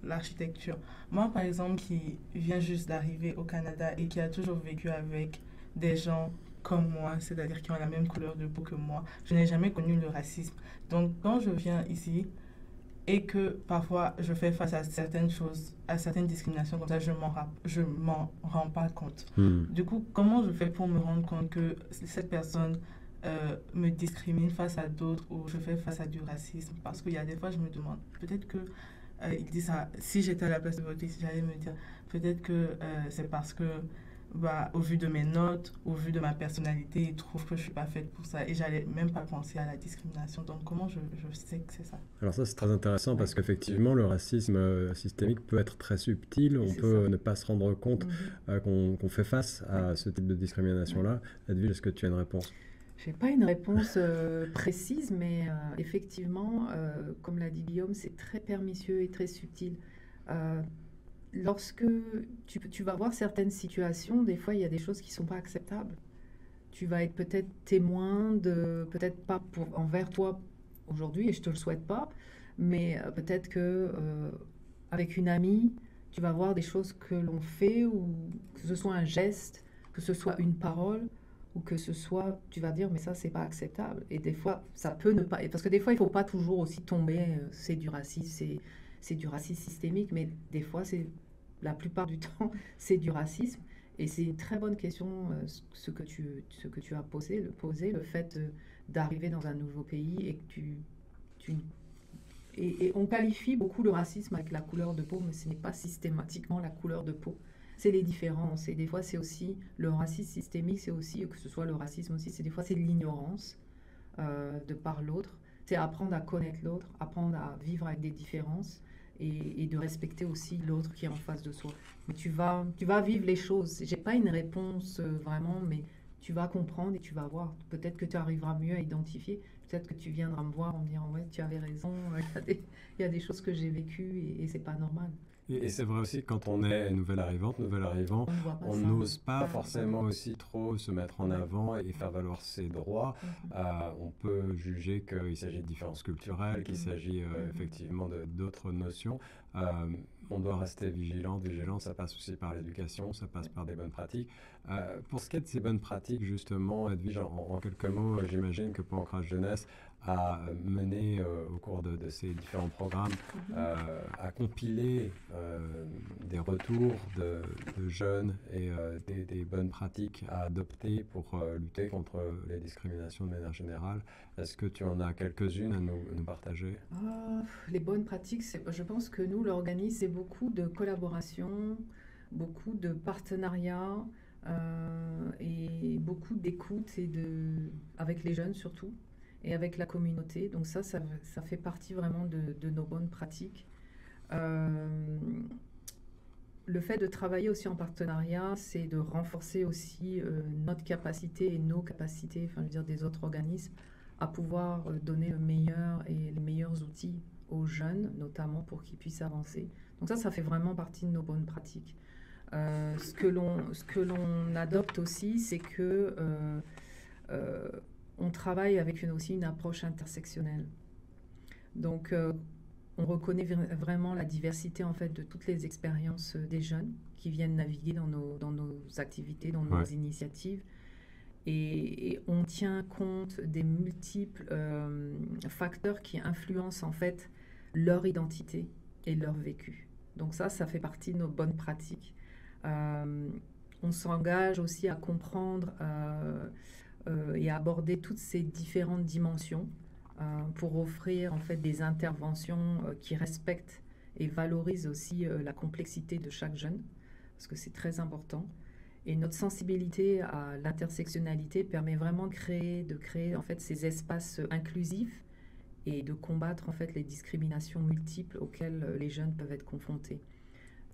l'architecture. Moi, par exemple, qui viens juste d'arriver au Canada et qui a toujours vécu avec des gens comme moi, c'est-à-dire qui ont la même couleur de peau que moi, je n'ai jamais connu le racisme. Donc, quand je viens ici et que parfois je fais face à certaines choses, à certaines discriminations comme ça, je m'en rends pas compte. Du coup, comment je fais pour me rendre compte que cette personne me discrimine face à d'autres ou je fais face à du racisme? Parce qu'il y a des fois, je me demande, peut-être que il dit ça, si j'étais à la place de votre fils, j'allais me dire, peut-être que c'est parce que au vu de mes notes, au vu de ma personnalité, il trouve que je ne suis pas faite pour ça. Et je n'allais même pas penser à la discrimination. Donc, comment je sais que c'est ça? Alors ça, c'est très intéressant parce qu'effectivement, le racisme systémique peut être très subtil. On peut ne pas se rendre compte qu'on fait face à ce type de discrimination-là. Edwige, est-ce que tu as une réponse? Je n'ai pas une réponse précise, mais effectivement, comme l'a dit Guillaume, c'est très pernicieux et très subtil. Lorsque tu vas voir certaines situations, des fois, il y a des choses qui ne sont pas acceptables. Tu vas être peut-être témoin peut-être pas envers toi aujourd'hui, et je ne te le souhaite pas, mais peut-être que avec une amie, tu vas voir des choses que l'on fait, ou que ce soit un geste, que ce soit une parole, ou que ce soit, tu vas dire, mais ça, c'est pas acceptable. Et des fois, ça peut ne pas... Parce que des fois, il faut pas toujours aussi tomber, c'est du racisme, c'est du racisme systémique, mais des fois, la plupart du temps, c'est du racisme. Et c'est une très bonne question, ce que tu as posé, le fait d'arriver dans un nouveau pays et que et on qualifie beaucoup le racisme avec la couleur de peau, mais ce n'est pas systématiquement la couleur de peau. C'est les différences. Et des fois, c'est aussi le racisme systémique, c'est aussi, que ce soit le racisme aussi, des fois, c'est l'ignorance de par l'autre. C'est apprendre à connaître l'autre, apprendre à vivre avec des différences et de respecter aussi l'autre qui est en face de soi. Mais tu vas vivre les choses. J'ai pas une réponse vraiment, mais tu vas comprendre et tu vas voir. Peut-être que tu arriveras mieux à identifier. Peut-être que tu viendras me voir en me disant, ouais, tu avais raison, il y a des choses que j'ai vécues et c'est pas normal. Et c'est vrai aussi que quand on est nouvel arrivant, on n'ose pas forcément aussi trop se mettre en avant et faire valoir ses droits. On peut juger qu'il s'agit de différences culturelles, qu'il s'agit effectivement d'autres notions. On doit rester vigilant, ça passe aussi par l'éducation, ça passe par des bonnes pratiques. Pour ce qui est de ces bonnes pratiques, justement, Edwige, en quelques mots, j'imagine que Point Ancrage Jeunesse a mené au cours de ces différents programmes à compiler des retours de jeunes et des bonnes pratiques à adopter pour lutter contre les discriminations de manière générale. Est-ce que tu en as quelques-unes à nous partager? Les bonnes pratiques, je pense que nous, l'organisme, c'est beaucoup de collaboration, beaucoup de partenariats et beaucoup d'écoute avec les jeunes surtout. Et avec la communauté. Donc ça fait partie vraiment de nos bonnes pratiques. Le fait de travailler aussi en partenariat, c'est de renforcer aussi notre capacité et nos capacités, enfin je veux dire des autres organismes, à pouvoir donner le meilleur et les meilleurs outils aux jeunes, notamment pour qu'ils puissent avancer. Donc ça fait vraiment partie de nos bonnes pratiques. Ce que l'on adopte aussi, c'est que on travaille avec aussi une approche intersectionnelle. Donc, on reconnaît vraiment la diversité en fait de toutes les expériences des jeunes qui viennent naviguer dans nos activités, dans nos initiatives. Et on tient compte des multiples facteurs qui influencent en fait leur identité et leur vécu. Donc ça fait partie de nos bonnes pratiques. On s'engage aussi à comprendre et à aborder toutes ces différentes dimensions pour offrir en fait des interventions qui respectent et valorisent aussi la complexité de chaque jeune, parce que c'est très important. Et notre sensibilité à l'intersectionnalité permet vraiment de créer en fait ces espaces inclusifs et de combattre en fait les discriminations multiples auxquelles les jeunes peuvent être confrontés.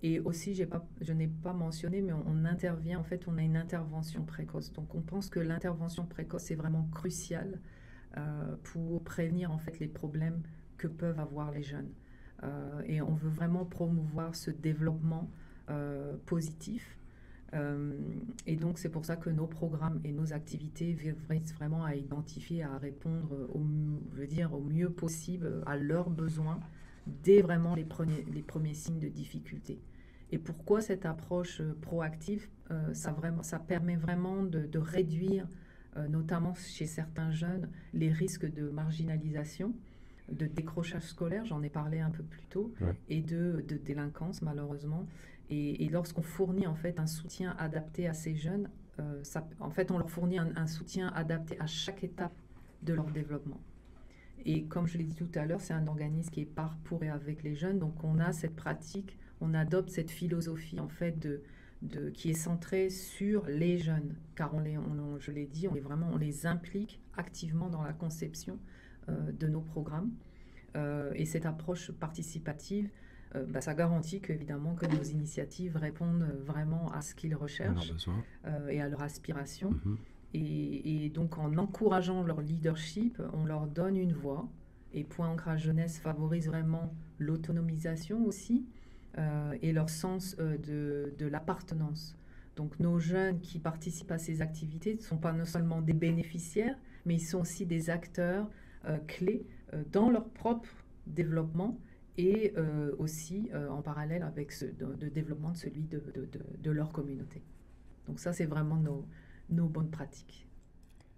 Et aussi, je n'ai pas mentionné, mais on intervient, en fait, on a une intervention précoce. Donc, on pense que l'intervention précoce est vraiment cruciale pour prévenir, en fait, les problèmes que peuvent avoir les jeunes. Et on veut vraiment promouvoir ce développement positif. Et donc, c'est pour ça que nos programmes et nos activités visent vraiment à identifier, à répondre au mieux possible à leurs besoins dès vraiment les premiers signes de difficulté. Et pourquoi cette approche proactive, ça permet vraiment de réduire, notamment chez certains jeunes, les risques de marginalisation, de décrochage scolaire, j'en ai parlé un peu plus tôt, et de délinquance malheureusement. Et lorsqu'on fournit en fait un soutien adapté à ces jeunes, en fait on leur fournit un soutien adapté à chaque étape de leur développement. Et comme je l'ai dit tout à l'heure, c'est un organisme qui est par, pour et avec les jeunes. Donc on a cette pratique, on adopte cette philosophie en fait qui est centrée sur les jeunes. Car je l'ai dit, on les implique activement dans la conception de nos programmes. Et cette approche participative, ça garantit évidemment que nos initiatives répondent vraiment à ce qu'ils recherchent et à leur aspiration. Et donc, en encourageant leur leadership, on leur donne une voix. Et Point Ancrage Jeunesse favorise vraiment l'autonomisation aussi et leur sens de l'appartenance. Donc, nos jeunes qui participent à ces activités ne sont pas non seulement des bénéficiaires, mais ils sont aussi des acteurs clés dans leur propre développement et aussi en parallèle avec de développement de celui de leur communauté. Donc ça, c'est vraiment nos bonnes pratiques.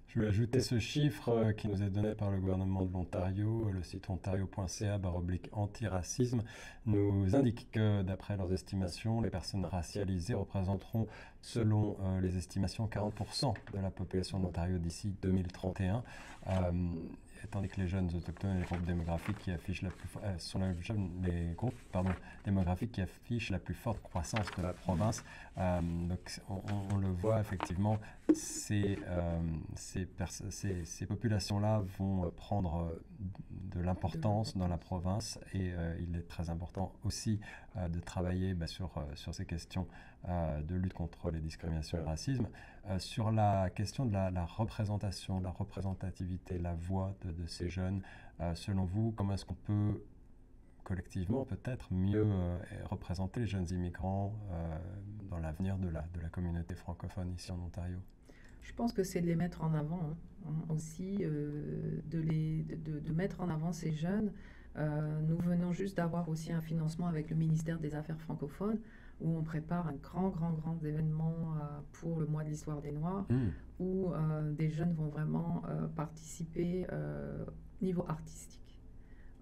Je vais ajouter ce chiffre qui nous est donné par le gouvernement de l'Ontario. Le site ontario.ca/antiracisme nous indique que, d'après leurs estimations, les personnes racialisées représenteront, selon les estimations, 40% de la population de l'Ontario d'ici 2031. Tandis que les jeunes autochtones et les groupes démographiques qui affichent démographiques qui affichent la plus forte croissance de la province. Donc on le voit effectivement, ces populations-là vont prendre de l'importance dans la province et il est très important aussi de travailler sur ces questions de lutte contre les discriminations et le racisme. Sur la question de la représentation, de la représentativité, la voix de ces jeunes, selon vous, comment est-ce qu'on peut collectivement peut-être mieux représenter les jeunes immigrants dans l'avenir de la communauté francophone ici en Ontario? Je pense que c'est de les mettre en avant aussi, de mettre en avant ces jeunes. Nous venons juste d'avoir aussi un financement avec le ministère des Affaires francophones où on prépare un grand événement pour le mois de l'histoire des Noirs où des jeunes vont vraiment participer au niveau artistique.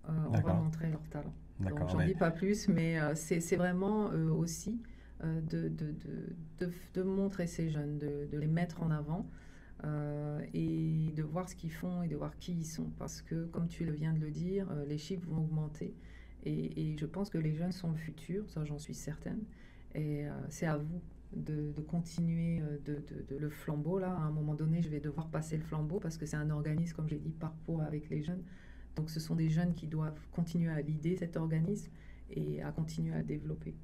On va montrer leur talent. Donc j'en dis pas plus, mais c'est vraiment aussi de montrer ces jeunes, de les mettre en avant et de voir ce qu'ils font et de voir qui ils sont. Parce que, comme tu viens de le dire, les chiffres vont augmenter. Et je pense que les jeunes sont le futur, ça j'en suis certaine. Et c'est à vous de continuer le flambeau. Là, à un moment donné, je vais devoir passer le flambeau parce que c'est un organisme, comme j'ai dit, parcours avec les jeunes. Donc ce sont des jeunes qui doivent continuer à l'idée cet organisme et à continuer à développer.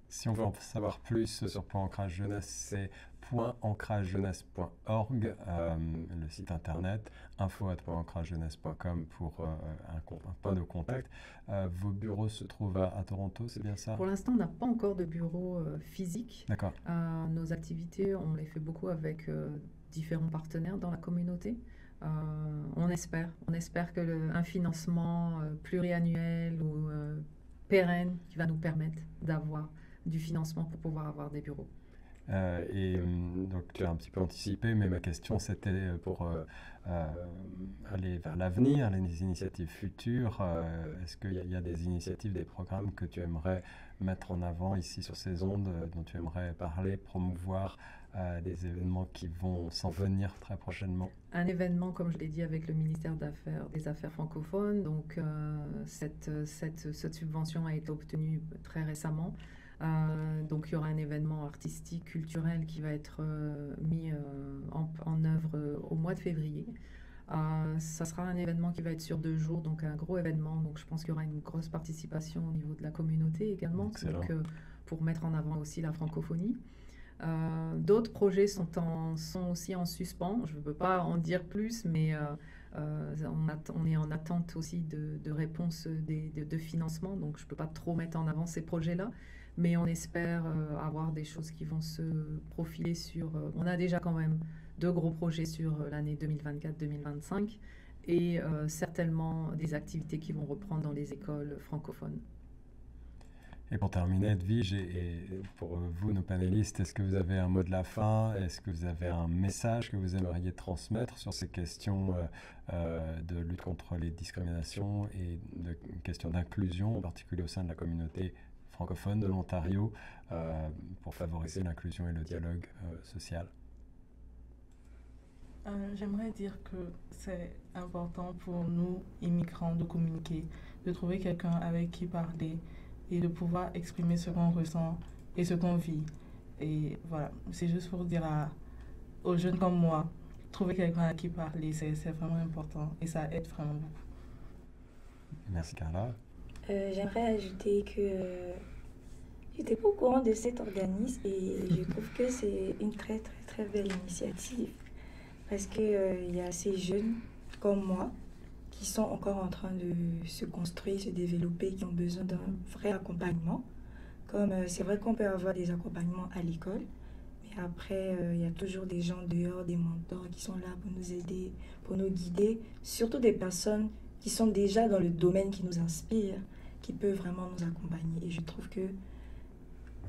Si on veut en savoir plus sur Point Ancrage Jeunesse, c'est pointancragejeunesse.org, le site internet, info@pointancragejeunesse.com pour un point de contact. Vos bureaux se trouvent à Toronto, c'est bien ça? Pour l'instant, on n'a pas encore de bureau physique. D'accord. Nos activités, on les fait beaucoup avec différents partenaires dans la communauté. On espère qu'un financement pluriannuel ou pérenne qui va nous permettre d'avoir du financement pour pouvoir avoir des bureaux. Donc tu as un petit peu anticipé, mais ma question c'était pour aller vers l'avenir, les initiatives futures. Est-ce qu'il y a des initiatives, des programmes que tu aimerais mettre en avant ici sur ces ondes, dont tu aimerais parler, promouvoir des événements qui vont s'en venir très prochainement? Un événement, comme je l'ai dit, avec le ministère des Affaires francophones. Donc cette subvention a été obtenue très récemment. Donc il y aura un événement artistique, culturel qui va être mis en œuvre au mois de février. Ça sera un événement qui va être sur 2 jours, donc un gros événement. Donc je pense qu'il y aura une grosse participation au niveau de la communauté également, donc, pour mettre en avant aussi la francophonie. D'autres projets sont aussi en suspens. Je ne peux pas en dire plus, mais on est en attente aussi de réponses de financement. Donc je ne peux pas trop mettre en avant ces projets-là. Mais on espère avoir des choses qui vont se profiler sur... on a déjà quand même 2 gros projets sur l'année 2024-2025 et certainement des activités qui vont reprendre dans les écoles francophones. Et pour terminer, Edwige, et pour vous, nos panélistes, est-ce que vous avez un mot de la fin? Est-ce que vous avez un message que vous aimeriez transmettre sur ces questions de lutte contre les discriminations et de questions d'inclusion, en particulier au sein de la communauté francophone de l'Ontario, pour favoriser l'inclusion et le dialogue social? J'aimerais dire que c'est important pour nous, immigrants, de communiquer, de trouver quelqu'un avec qui parler et de pouvoir exprimer ce qu'on ressent et ce qu'on vit. Et voilà, c'est juste pour dire aux jeunes comme moi, trouver quelqu'un avec qui parler, c'est vraiment important et ça aide vraiment beaucoup. Merci Carla. J'aimerais ajouter que j'étais pas au courant de cet organisme et je trouve que c'est une très belle initiative parce qu'il y a ces jeunes comme moi qui sont encore en train de se construire, se développer, qui ont besoin d'un vrai accompagnement. Comme c'est vrai qu'on peut avoir des accompagnements à l'école, mais après il y a toujours des gens dehors, des mentors qui sont là pour nous aider, pour nous guider, surtout des personnes qui sont déjà dans le domaine qui nous inspire, qui peuvent vraiment nous accompagner. Et je trouve que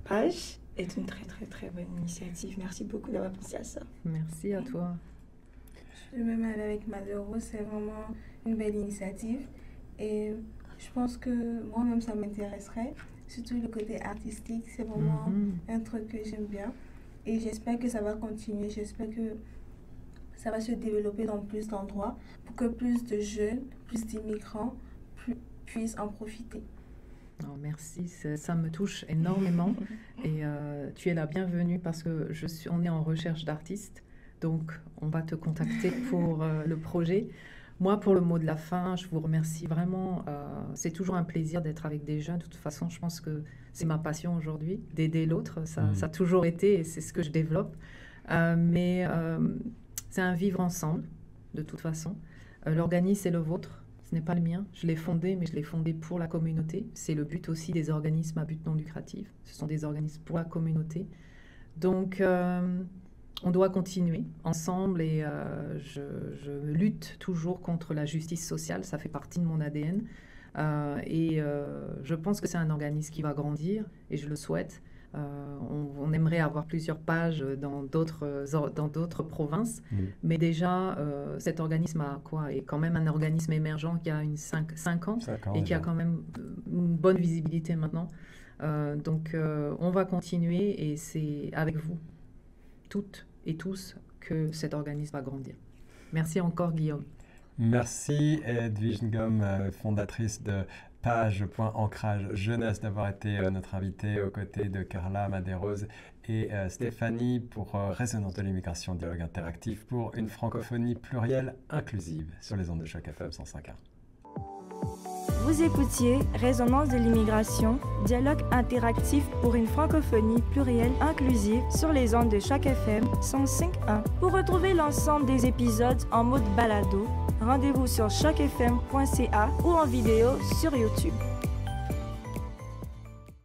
Page est une très très très bonne initiative. Merci beaucoup d'avoir pensé à ça. Merci à toi. Je suis même allée avec Madero, c'est vraiment une belle initiative. Et je pense que moi-même, ça m'intéresserait. Surtout le côté artistique, c'est vraiment un truc que j'aime bien. Et j'espère que ça va continuer. J'espère que ça va se développer dans plus d'endroits pour que plus de jeunes, plus d'immigrants puissent en profiter. Oh, merci, ça me touche énormément. Et tu es la bienvenue parce que on est en recherche d'artistes. Donc, on va te contacter pour le projet. Moi, pour le mot de la fin, je vous remercie vraiment. C'est toujours un plaisir d'être avec des jeunes. De toute façon, je pense que c'est ma passion aujourd'hui, d'aider l'autre. Ça a toujours été et c'est ce que je développe. Mais c'est un vivre ensemble, de toute façon. L'organisme est le vôtre, ce n'est pas le mien. Je l'ai fondé, mais je l'ai fondé pour la communauté. C'est le but aussi des organismes à but non lucratif. Ce sont des organismes pour la communauté. Donc, on doit continuer ensemble et je lutte toujours contre la justice sociale. Ça fait partie de mon ADN. Je pense que c'est un organisme qui va grandir et je le souhaite. On aimerait avoir plusieurs pages dans d'autres provinces, mais déjà cet organisme est quand même un organisme émergent qui a 5 ans et qui a quand même une bonne visibilité maintenant. Donc on va continuer et c'est avec vous toutes et tous que cet organisme va grandir. Merci encore Guillaume. Merci Edwige Ngom, fondatrice de Page.ancrage jeunesse, d'avoir été notre invitée aux côtés de Carla Maderose et Stéphanie pour Résonance de l'immigration, dialogue interactif pour une francophonie plurielle inclusive sur les ondes de Choc FM 105.1. Vous écoutiez Résonance de l'immigration, dialogue interactif pour une francophonie plurielle inclusive sur les ondes de Choc FM 105.1. Pour retrouver l'ensemble des épisodes en mode balado, rendez-vous sur chocfm.ca ou en vidéo sur YouTube.